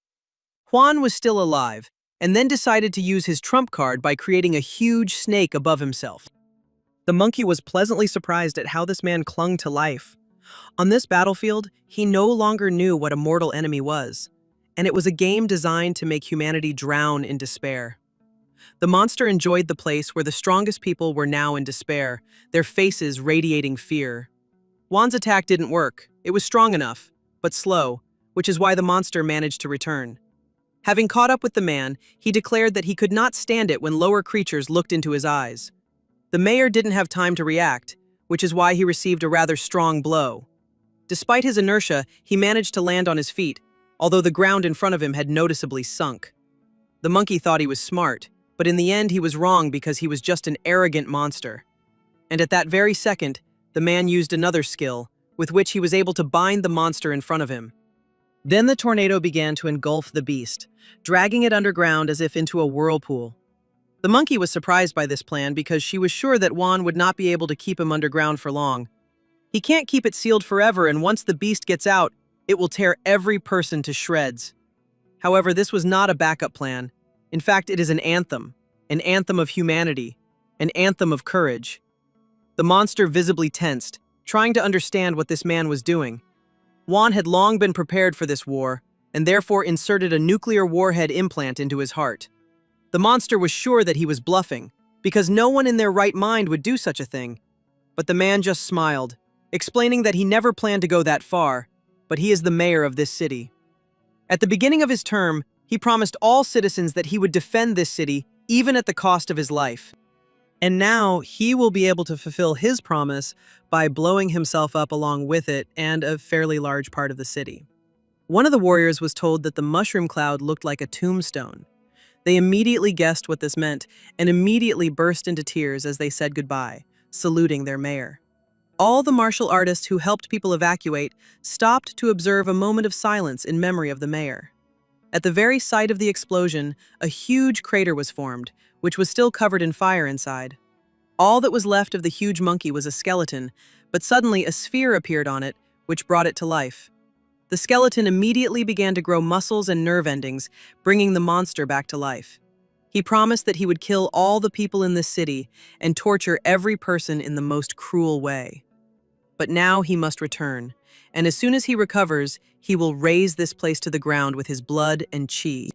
Juan was still alive, and then decided to use his trump card by creating a huge snake above himself. The monkey was pleasantly surprised at how this man clung to life. On this battlefield, he no longer knew what a mortal enemy was, and it was a game designed to make humanity drown in despair. The monster enjoyed the place where the strongest people were now in despair, their faces radiating fear. Juan's attack didn't work. It was strong enough, but slow, which is why the monster managed to return. Having caught up with the man, he declared that he could not stand it when lower creatures looked into his eyes. The mayor didn't have time to react, which is why he received a rather strong blow. Despite his inertia, he managed to land on his feet, although the ground in front of him had noticeably sunk. The monkey thought he was smart, but in the end he was wrong because he was just an arrogant monster. And at that very second, the man used another skill, with which he was able to bind the monster in front of him. Then the tornado began to engulf the beast, dragging it underground as if into a whirlpool. The monkey was surprised by this plan because she was sure that Juan would not be able to keep him underground for long. He can't keep it sealed forever, and once the beast gets out, it will tear every person to shreds. However, this was not a backup plan. In fact, it is an anthem of humanity, an anthem of courage. The monster visibly tensed, trying to understand what this man was doing. Juan had long been prepared for this war, and therefore inserted a nuclear warhead implant into his heart. The monster was sure that he was bluffing, because no one in their right mind would do such a thing. But the man just smiled, explaining that he never planned to go that far, but he is the mayor of this city. At the beginning of his term, he promised all citizens that he would defend this city, even at the cost of his life. And now he will be able to fulfill his promise by blowing himself up along with it and a fairly large part of the city. One of the warriors was told that the mushroom cloud looked like a tombstone. They immediately guessed what this meant and immediately burst into tears as they said goodbye, saluting their mayor. All the martial artists who helped people evacuate stopped to observe a moment of silence in memory of the mayor. At the very site of the explosion, a huge crater was formed, which was still covered in fire inside. All that was left of the huge monkey was a skeleton, but suddenly a sphere appeared on it, which brought it to life. The skeleton immediately began to grow muscles and nerve endings, bringing the monster back to life. He promised that he would kill all the people in this city and torture every person in the most cruel way. But now he must return, and as soon as he recovers, he will raze this place to the ground with his blood and chi.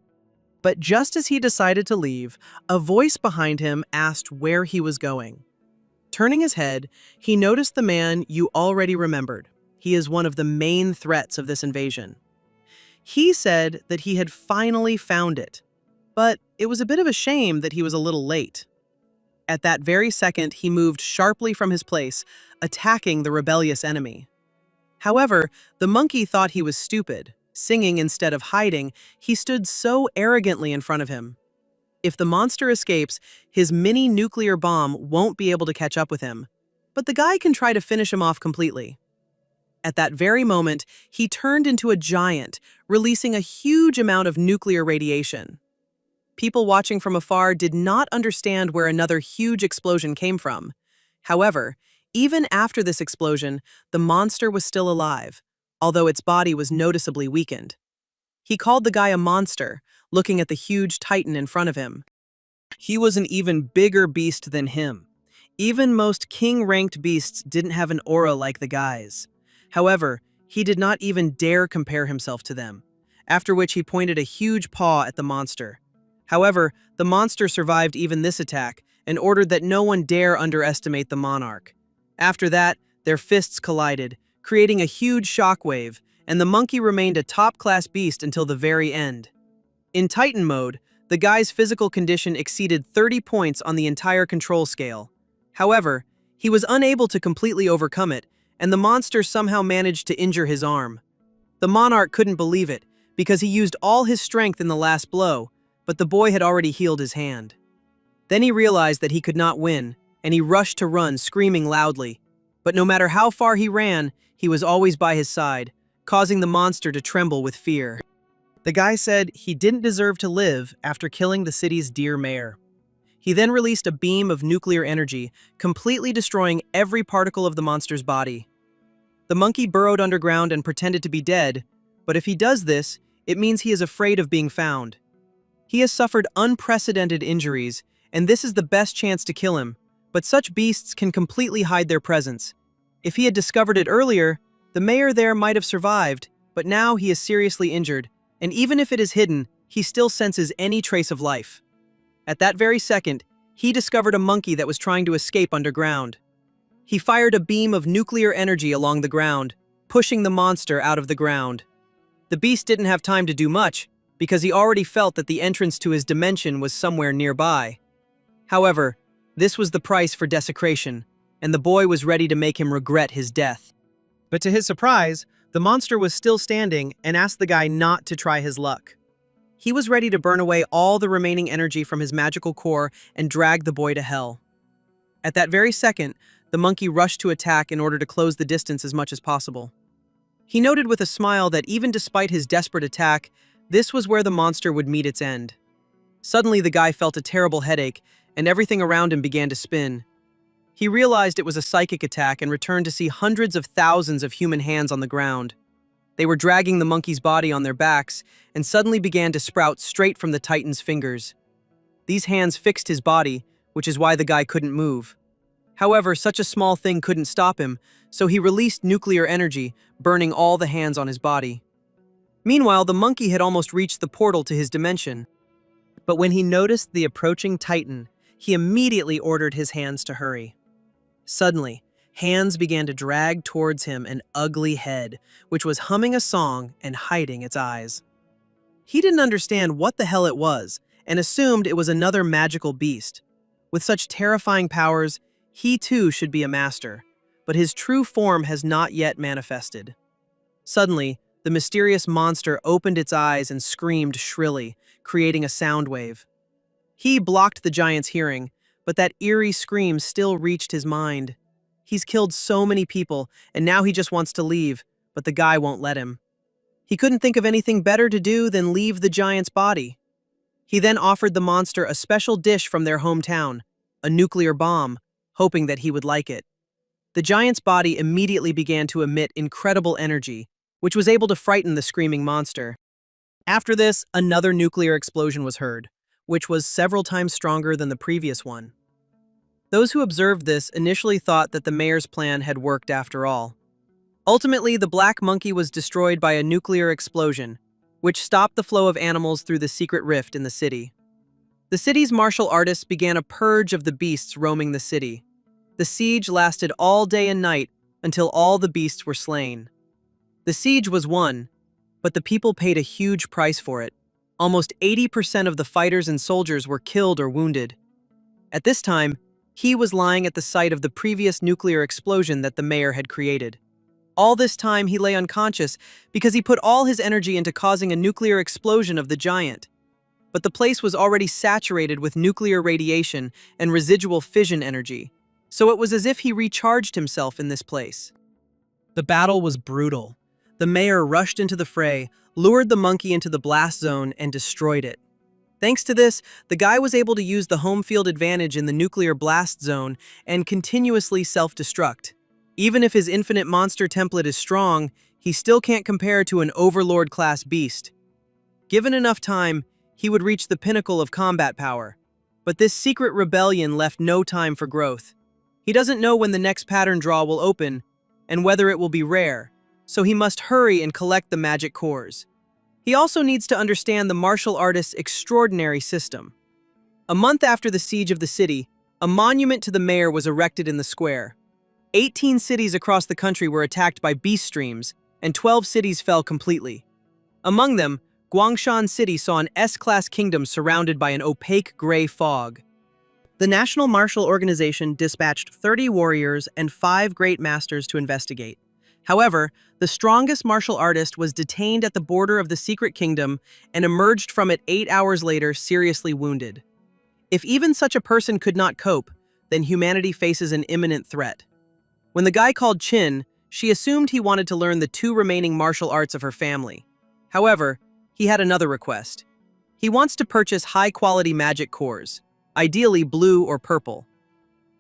But just as he decided to leave, a voice behind him asked where he was going. Turning his head, he noticed the man you already remembered. He is one of the main threats of this invasion. He said that he had finally found it, but it was a bit of a shame that he was a little late. At that very second, he moved sharply from his place, attacking the rebellious enemy. However, the monkey thought he was stupid. Singing instead of hiding, he stood so arrogantly in front of him. If the monster escapes, his mini nuclear bomb won't be able to catch up with him, but the guy can try to finish him off completely. At that very moment, he turned into a giant, releasing a huge amount of nuclear radiation. People watching from afar did not understand where another huge explosion came from. However, even after this explosion, the monster was still alive, although its body was noticeably weakened. He called the guy a monster, looking at the huge titan in front of him. He was an even bigger beast than him. Even most king-ranked beasts didn't have an aura like the guy's. However, he did not even dare compare himself to them, after which he pointed a huge paw at the monster. However, the monster survived even this attack and ordered that no one dare underestimate the monarch. After that, their fists collided, creating a huge shockwave, and the monkey remained a top-class beast until the very end. In Titan mode, the guy's physical condition exceeded 30 points on the entire control scale. However, he was unable to completely overcome it, and the monster somehow managed to injure his arm. The monarch couldn't believe it, because he used all his strength in the last blow, but the boy had already healed his hand. Then he realized that he could not win, and he rushed to run, screaming loudly. But no matter how far he ran, he was always by his side, causing the monster to tremble with fear. The guy said he didn't deserve to live after killing the city's dear mayor. He then released a beam of nuclear energy, completely destroying every particle of the monster's body. The monkey burrowed underground and pretended to be dead, but if he does this, it means he is afraid of being found. He has suffered unprecedented injuries, and this is the best chance to kill him, but such beasts can completely hide their presence. If he had discovered it earlier, the mayor there might have survived, but now he is seriously injured, and even if it is hidden, he still senses any trace of life. At that very second, he discovered a monkey that was trying to escape underground. He fired a beam of nuclear energy along the ground, pushing the monster out of the ground. The beast didn't have time to do much, because he already felt that the entrance to his dimension was somewhere nearby. However, this was the price for desecration, and the boy was ready to make him regret his death. But to his surprise, the monster was still standing and asked the guy not to try his luck. He was ready to burn away all the remaining energy from his magical core and drag the boy to hell. At that very second, the monkey rushed to attack in order to close the distance as much as possible. He noted with a smile that even despite his desperate attack, this was where the monster would meet its end. Suddenly, the guy felt a terrible headache, and everything around him began to spin. He realized it was a psychic attack and returned to see hundreds of thousands of human hands on the ground. They were dragging the monkey's body on their backs and suddenly began to sprout straight from the Titan's fingers. These hands fixed his body, which is why the guy couldn't move. However, such a small thing couldn't stop him, so he released nuclear energy, burning all the hands on his body. Meanwhile, the monkey had almost reached the portal to his dimension. But when he noticed the approaching Titan, he immediately ordered his hands to hurry. Suddenly, hands began to drag towards him an ugly head, which was humming a song and hiding its eyes. He didn't understand what the hell it was, and assumed it was another magical beast. With such terrifying powers, he too should be a master, but his true form has not yet manifested. Suddenly, the mysterious monster opened its eyes and screamed shrilly, creating a sound wave. He blocked the giant's hearing, but that eerie scream still reached his mind. He's killed so many people, and now he just wants to leave, but the guy won't let him. He couldn't think of anything better to do than leave the giant's body. He then offered the monster a special dish from their hometown, a nuclear bomb, hoping that he would like it. The giant's body immediately began to emit incredible energy, which was able to frighten the screaming monster. After this, another nuclear explosion was heard, which was several times stronger than the previous one. Those who observed this initially thought that the mayor's plan had worked after all. Ultimately, the black monkey was destroyed by a nuclear explosion, which stopped the flow of animals through the secret rift in the city. The city's martial artists began a purge of the beasts roaming the city. The siege lasted all day and night until all the beasts were slain. The siege was won, but the people paid a huge price for it. Almost 80% of the fighters and soldiers were killed or wounded. At this time, he was lying at the site of the previous nuclear explosion that the mayor had created. All this time, he lay unconscious because he put all his energy into causing a nuclear explosion of the giant. But the place was already saturated with nuclear radiation and residual fission energy, so it was as if he recharged himself in this place. The battle was brutal. The mayor rushed into the fray, lured the monkey into the blast zone, and destroyed it. Thanks to this, the guy was able to use the home field advantage in the nuclear blast zone and continuously self-destruct. Even if his infinite monster template is strong, he still can't compare to an overlord-class beast. Given enough time, he would reach the pinnacle of combat power. But this secret rebellion left no time for growth. He doesn't know when the next pattern draw will open and whether it will be rare, so he must hurry and collect the magic cores. He also needs to understand the martial artist's extraordinary system. A month after the siege of the city, a monument to the mayor was erected in the square. 18 cities across the country were attacked by beast streams, and 12 cities fell completely. Among them, Guangshan City saw an S-class kingdom surrounded by an opaque gray fog. The National Martial Organization dispatched 30 warriors and 5 great masters to investigate. However, the strongest martial artist was detained at the border of the secret kingdom and emerged from it 8 hours later seriously wounded. If even such a person could not cope, then humanity faces an imminent threat. When the guy called Chin, she assumed he wanted to learn the 2 remaining martial arts of her family. However, he had another request. He wants to purchase high-quality magic cores, ideally blue or purple.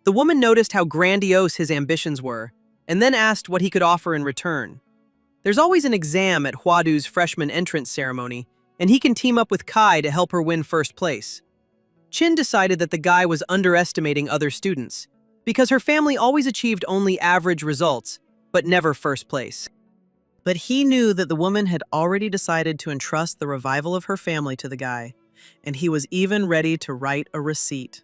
The woman noticed how grandiose his ambitions were, and then asked what he could offer in return. There's always an exam at Huadu's freshman entrance ceremony, and he can team up with Kai to help her win first place. Chin decided that the guy was underestimating other students, because her family always achieved only average results, but never first place. But he knew that the woman had already decided to entrust the revival of her family to the guy, and he was even ready to write a receipt.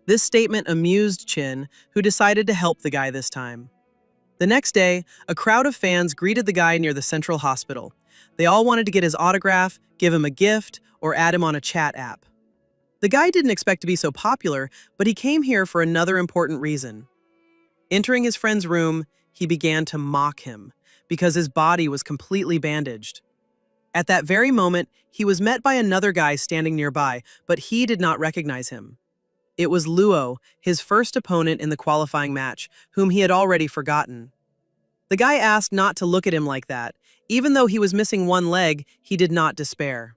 This statement amused Chin, who decided to help the guy this time. The next day, a crowd of fans greeted the guy near the central hospital. They all wanted to get his autograph, give him a gift, or add him on a chat app. The guy didn't expect to be so popular, but he came here for another important reason. Entering his friend's room, he began to mock him, because his body was completely bandaged. At that very moment, he was met by another guy standing nearby, but he did not recognize him. It was Luo, his first opponent in the qualifying match, whom he had already forgotten. The guy asked not to look at him like that. Even though he was missing one leg, he did not despair.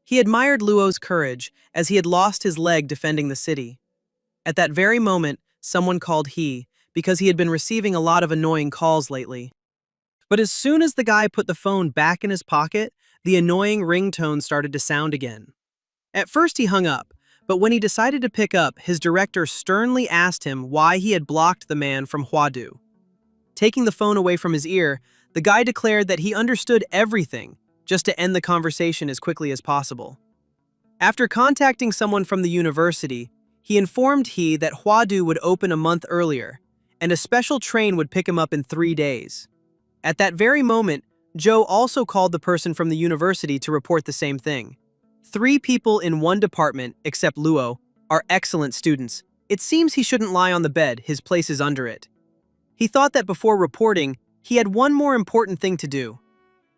He admired Luo's courage, as he had lost his leg defending the city. At that very moment, someone called he, because he had been receiving a lot of annoying calls lately. But as soon as the guy put the phone back in his pocket, the annoying ringtone started to sound again. At first he hung up, but when he decided to pick up, his director sternly asked him why he had blocked the man from Huadu. Taking the phone away from his ear, the guy declared that he understood everything, just to end the conversation as quickly as possible. After contacting someone from the university, he informed he that Huadu would open a month earlier, and a special train would pick him up in 3 days. At that very moment, Joe also called the person from the university to report the same thing. 3 people in one department, except Luo, are excellent students. It seems he shouldn't lie on the bed, his place is under it. He thought that before reporting, he had one more important thing to do.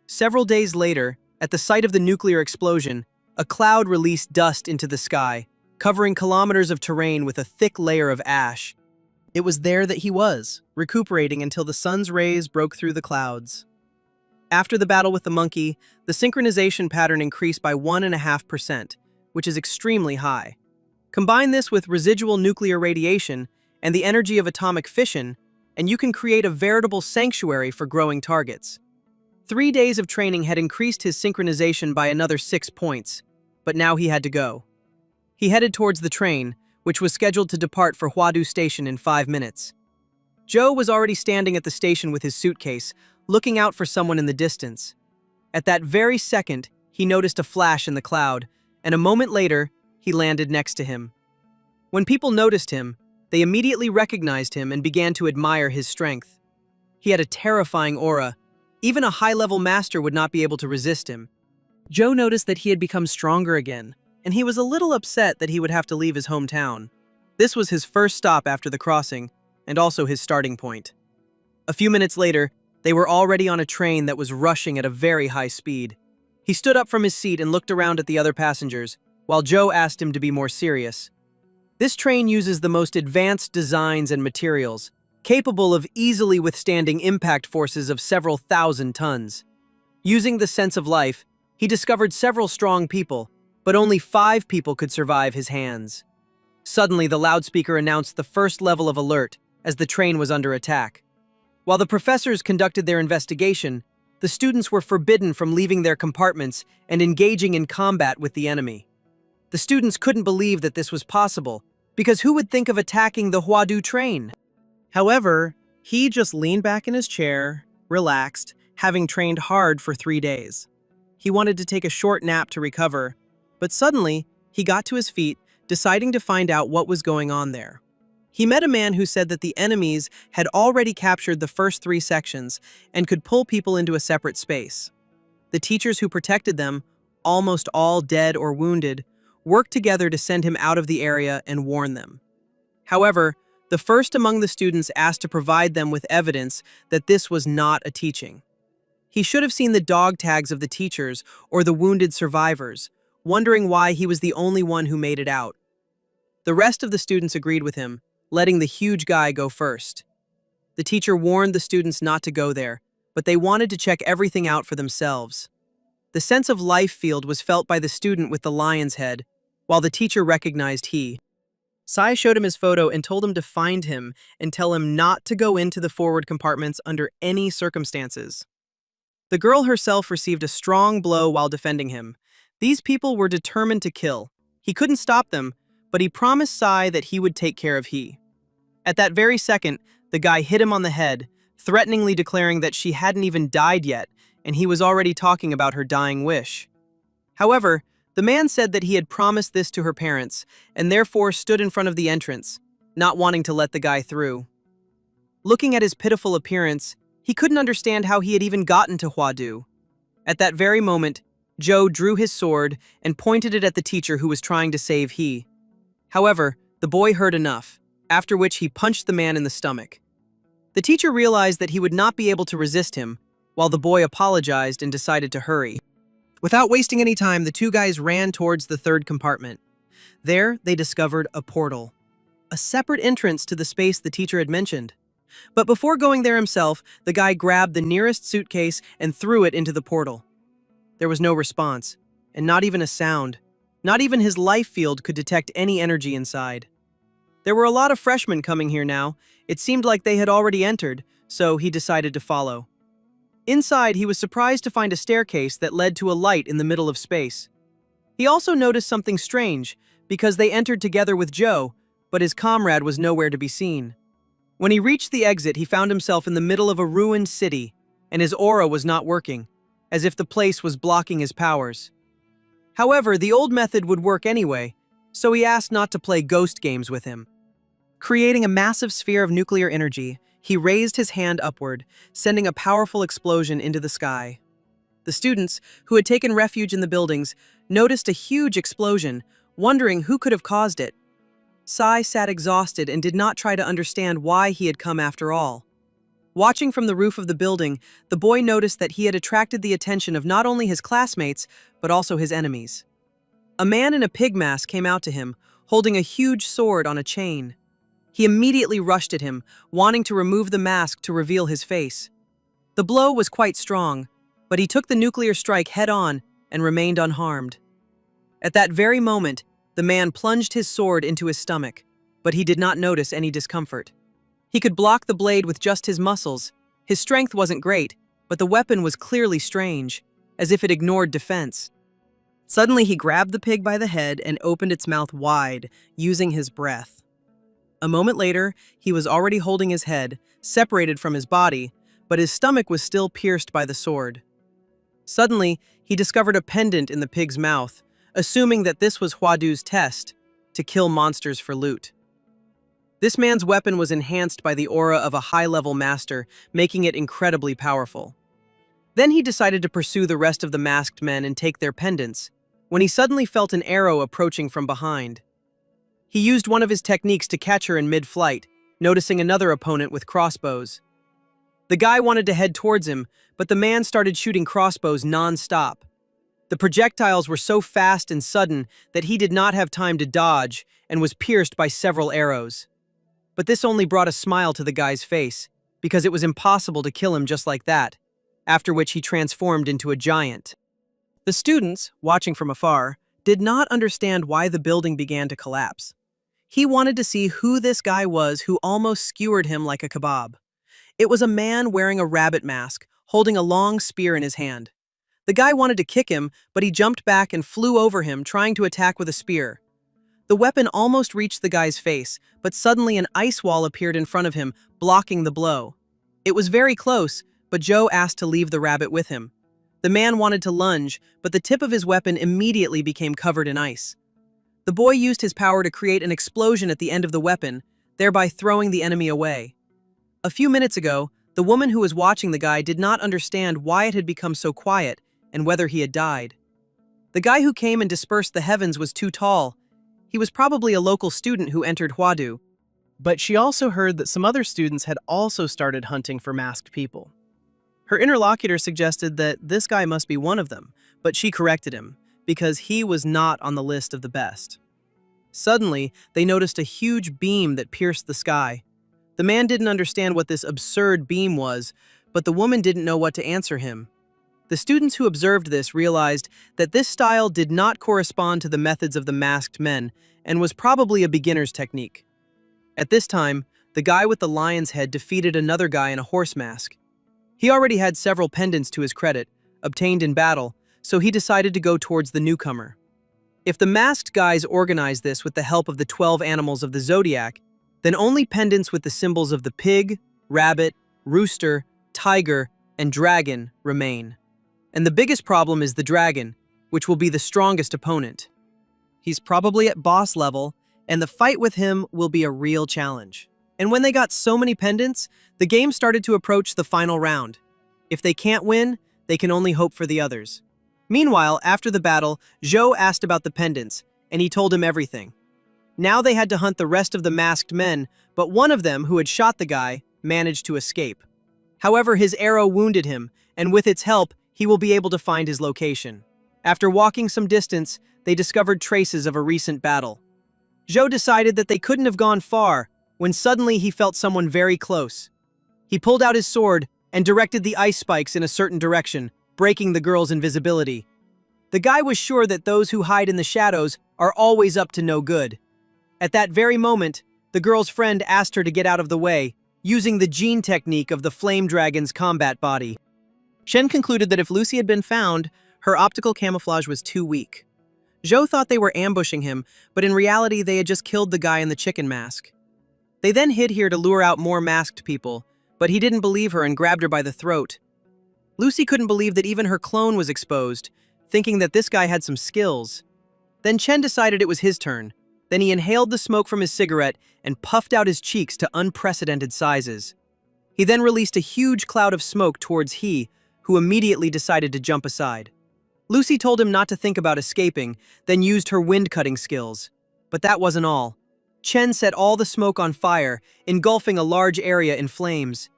Several days later, at the site of the nuclear explosion, a cloud released dust into the sky, covering kilometers of terrain with a thick layer of ash. It was there that he was, recuperating until the sun's rays broke through the clouds. After the battle with the monkey, the synchronization pattern increased by 1.5%, which is extremely high. Combine this with residual nuclear radiation and the energy of atomic fission, and you can create a veritable sanctuary for growing targets. 3 days of training had increased his synchronization by another 6 points, but now he had to go. He headed towards the train, which was scheduled to depart for Huadu Station in 5 minutes. Joe was already standing at the station with his suitcase, looking out for someone in the distance. At that very second, he noticed a flash in the cloud, and a moment later, he landed next to him. When people noticed him, they immediately recognized him and began to admire his strength. He had a terrifying aura. Even a high-level master would not be able to resist him. Joe noticed that he had become stronger again, and he was a little upset that he would have to leave his hometown. This was his first stop after the crossing, and also his starting point. A few minutes later, they were already on a train that was rushing at a very high speed. He stood up from his seat and looked around at the other passengers, while Joe asked him to be more serious. This train uses the most advanced designs and materials, capable of easily withstanding impact forces of several thousand tons. Using the sense of life, he discovered several strong people, but only 5 people could survive his hands. Suddenly, the loudspeaker announced the first level of alert as the train was under attack. While the professors conducted their investigation, The students were forbidden from leaving their compartments and engaging in combat with the enemy. The students couldn't believe that this was possible, because who would think of attacking the Huadu train? However, he just leaned back in his chair, relaxed, having trained hard for 3 days. He wanted to take a short nap to recover, but suddenly, he got to his feet, deciding to find out what was going on there. He met a man who said that the enemies had already captured the first 3 sections and could pull people into a separate space. The teachers who protected them, almost all dead or wounded, worked together to send him out of the area and warn them. However, the first among the students asked to provide them with evidence that this was not a teaching. He should have seen the dog tags of the teachers or the wounded survivors, wondering why he was the only one who made it out. The rest of the students agreed with him, letting the huge guy go first. The teacher warned the students not to go there, but they wanted to check everything out for themselves. The sense of life field was felt by the student with the lion's head, while the teacher recognized he. Sai showed him his photo and told him to find him and tell him not to go into the forward compartments under any circumstances. The girl herself received a strong blow while defending him. These people were determined to kill. He couldn't stop them, but he promised Sai that he would take care of he. At that very second, the guy hit him on the head, threateningly declaring that she hadn't even died yet, and he was already talking about her dying wish. However, the man said that he had promised this to her parents, and therefore stood in front of the entrance, not wanting to let the guy through. Looking at his pitiful appearance, he couldn't understand how he had even gotten to Huadu. At that very moment, Joe drew his sword and pointed it at the teacher who was trying to save he. However, the boy heard enough, after which he punched the man in the stomach. The teacher realized that he would not be able to resist him, while the boy apologized and decided to hurry. Without wasting any time, the 2 guys ran towards the 3rd compartment. There, they discovered a portal, a separate entrance to the space the teacher had mentioned. But before going there himself, the guy grabbed the nearest suitcase and threw it into the portal. There was no response, and not even a sound. Not even his life field could detect any energy inside. There were a lot of freshmen coming here now. It seemed like they had already entered, so he decided to follow. Inside, he was surprised to find a staircase that led to a light in the middle of space. He also noticed something strange, because they entered together with Joe, but his comrade was nowhere to be seen. When he reached the exit, he found himself in the middle of a ruined city, and his aura was not working, as if the place was blocking his powers. However, the old method would work anyway, so he asked not to play ghost games with him. Creating a massive sphere of nuclear energy, he raised his hand upward, sending a powerful explosion into the sky. The students, who had taken refuge in the buildings, noticed a huge explosion, wondering who could have caused it. Sai sat exhausted and did not try to understand why he had come after all. Watching from the roof of the building, the boy noticed that he had attracted the attention of not only his classmates, but also his enemies. A man in a pig mask came out to him, holding a huge sword on a chain. He immediately rushed at him, wanting to remove the mask to reveal his face. The blow was quite strong, but he took the nuclear strike head-on and remained unharmed. At that very moment, the man plunged his sword into his stomach, but he did not notice any discomfort. He could block the blade with just his muscles. His strength wasn't great, but the weapon was clearly strange, as if it ignored defense. Suddenly, he grabbed the pig by the head and opened its mouth wide, using his breath. A moment later, he was already holding his head, separated from his body, but his stomach was still pierced by the sword. Suddenly, he discovered a pendant in the pig's mouth, assuming that this was Huadu's test, to kill monsters for loot. This man's weapon was enhanced by the aura of a high-level master, making it incredibly powerful. Then he decided to pursue the rest of the masked men and take their pendants, when he suddenly felt an arrow approaching from behind. He used one of his techniques to catch her in mid-flight, noticing another opponent with crossbows. The guy wanted to head towards him, but the man started shooting crossbows non-stop. The projectiles were so fast and sudden that he did not have time to dodge and was pierced by several arrows. But this only brought a smile to the guy's face, because it was impossible to kill him just like that, after which he transformed into a giant. The students, watching from afar, did not understand why the building began to collapse. He wanted to see who this guy was who almost skewered him like a kebab. It was a man wearing a rabbit mask, holding a long spear in his hand. The guy wanted to kick him, but he jumped back and flew over him, trying to attack with a spear. The weapon almost reached the guy's face, but suddenly an ice wall appeared in front of him, blocking the blow. It was very close, but Joe asked to leave the rabbit with him. The man wanted to lunge, but the tip of his weapon immediately became covered in ice. The boy used his power to create an explosion at the end of the weapon, thereby throwing the enemy away. A few minutes ago, the woman who was watching the guy did not understand why it had become so quiet and whether he had died. The guy who came and dispersed the heavens was too tall. He was probably a local student who entered Huadu. But she also heard that some other students had also started hunting for masked people. Her interlocutor suggested that this guy must be one of them, but she corrected him, because he was not on the list of the best. Suddenly, they noticed a huge beam that pierced the sky. The man didn't understand what this absurd beam was, but the woman didn't know what to answer him. The students who observed this realized that this style did not correspond to the methods of the masked men and was probably a beginner's technique. At this time, the guy with the lion's head defeated another guy in a horse mask. He already had several pendants to his credit, obtained in battle, so he decided to go towards the newcomer. If the masked guys organized this with the help of the 12 animals of the zodiac, then only pendants with the symbols of the pig, rabbit, rooster, tiger, and dragon remain. And the biggest problem is the dragon, which will be the strongest opponent. He's probably at boss level, and the fight with him will be a real challenge. And when they got so many pendants, the game started to approach the final round. If they can't win, they can only hope for the others. Meanwhile, after the battle, Zhou asked about the pendants, and he told him everything. Now they had to hunt the rest of the masked men, but one of them, who had shot the guy, managed to escape. However, his arrow wounded him, and with its help, he will be able to find his location. After walking some distance, they discovered traces of a recent battle. Zhou decided that they couldn't have gone far, when suddenly he felt someone very close. He pulled out his sword and directed the ice spikes in a certain direction, breaking the girl's invisibility. The guy was sure that those who hide in the shadows are always up to no good. At that very moment, the girl's friend asked her to get out of the way, using the gene technique of the flame dragon's combat body. Shen concluded that if Lucy had been found, her optical camouflage was too weak. Zhou thought they were ambushing him, but in reality they had just killed the guy in the chicken mask. They then hid here to lure out more masked people, but he didn't believe her and grabbed her by the throat. Lucy couldn't believe that even her clone was exposed, thinking that this guy had some skills. Then Chen decided it was his turn. Then he inhaled the smoke from his cigarette and puffed out his cheeks to unprecedented sizes. He then released a huge cloud of smoke towards He, who immediately decided to jump aside. Lucy told him not to think about escaping, then used her wind-cutting skills. But that wasn't all. Chen set all the smoke on fire, engulfing a large area in flames.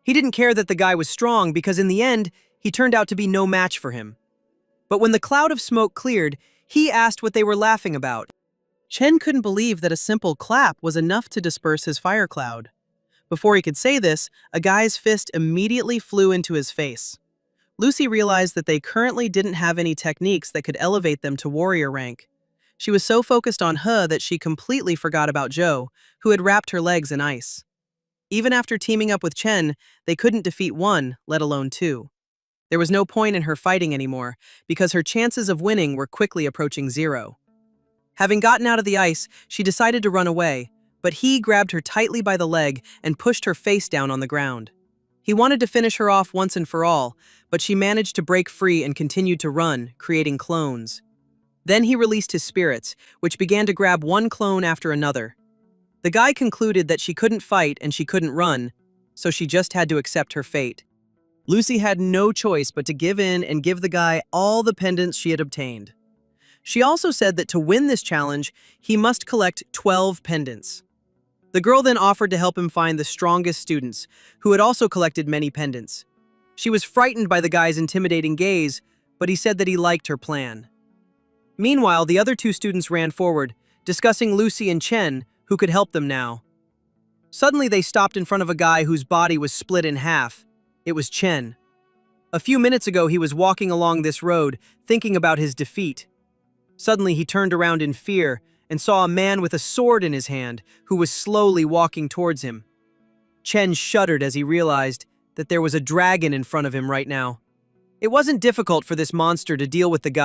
He didn't care that the guy was strong because in the end, he turned out to be no match for him. But when the cloud of smoke cleared, he asked what they were laughing about. Chen couldn't believe that a simple clap was enough to disperse his fire cloud. Before he could say this, a guy's fist immediately flew into his face. Lucy realized that they currently didn't have any techniques that could elevate them to warrior rank. She was so focused on He that she completely forgot about Zhou, who had wrapped her legs in ice. Even after teaming up with Chen, they couldn't defeat one, let alone two. There was no point in her fighting anymore, because her chances of winning were quickly approaching zero. Having gotten out of the ice, she decided to run away, but he grabbed her tightly by the leg and pushed her face down on the ground. He wanted to finish her off once and for all, but she managed to break free and continued to run, creating clones. Then he released his spirits, which began to grab one clone after another. The guy concluded that she couldn't fight and she couldn't run, so she just had to accept her fate. Lucy had no choice but to give in and give the guy all the pendants she had obtained. She also said that to win this challenge, he must collect 12 pendants. The girl then offered to help him find the strongest students, who had also collected many pendants. She was frightened by the guy's intimidating gaze, but he said that he liked her plan. Meanwhile, the other two students ran forward, discussing Lucy and Chen, who could help them now. Suddenly, they stopped in front of a guy whose body was split in half. It was Chen. A few minutes ago, he was walking along this road, thinking about his defeat. Suddenly, he turned around in fear and saw a man with a sword in his hand who was slowly walking towards him. Chen shuddered as he realized that there was a dragon in front of him right now. It wasn't difficult for this monster to deal with the guy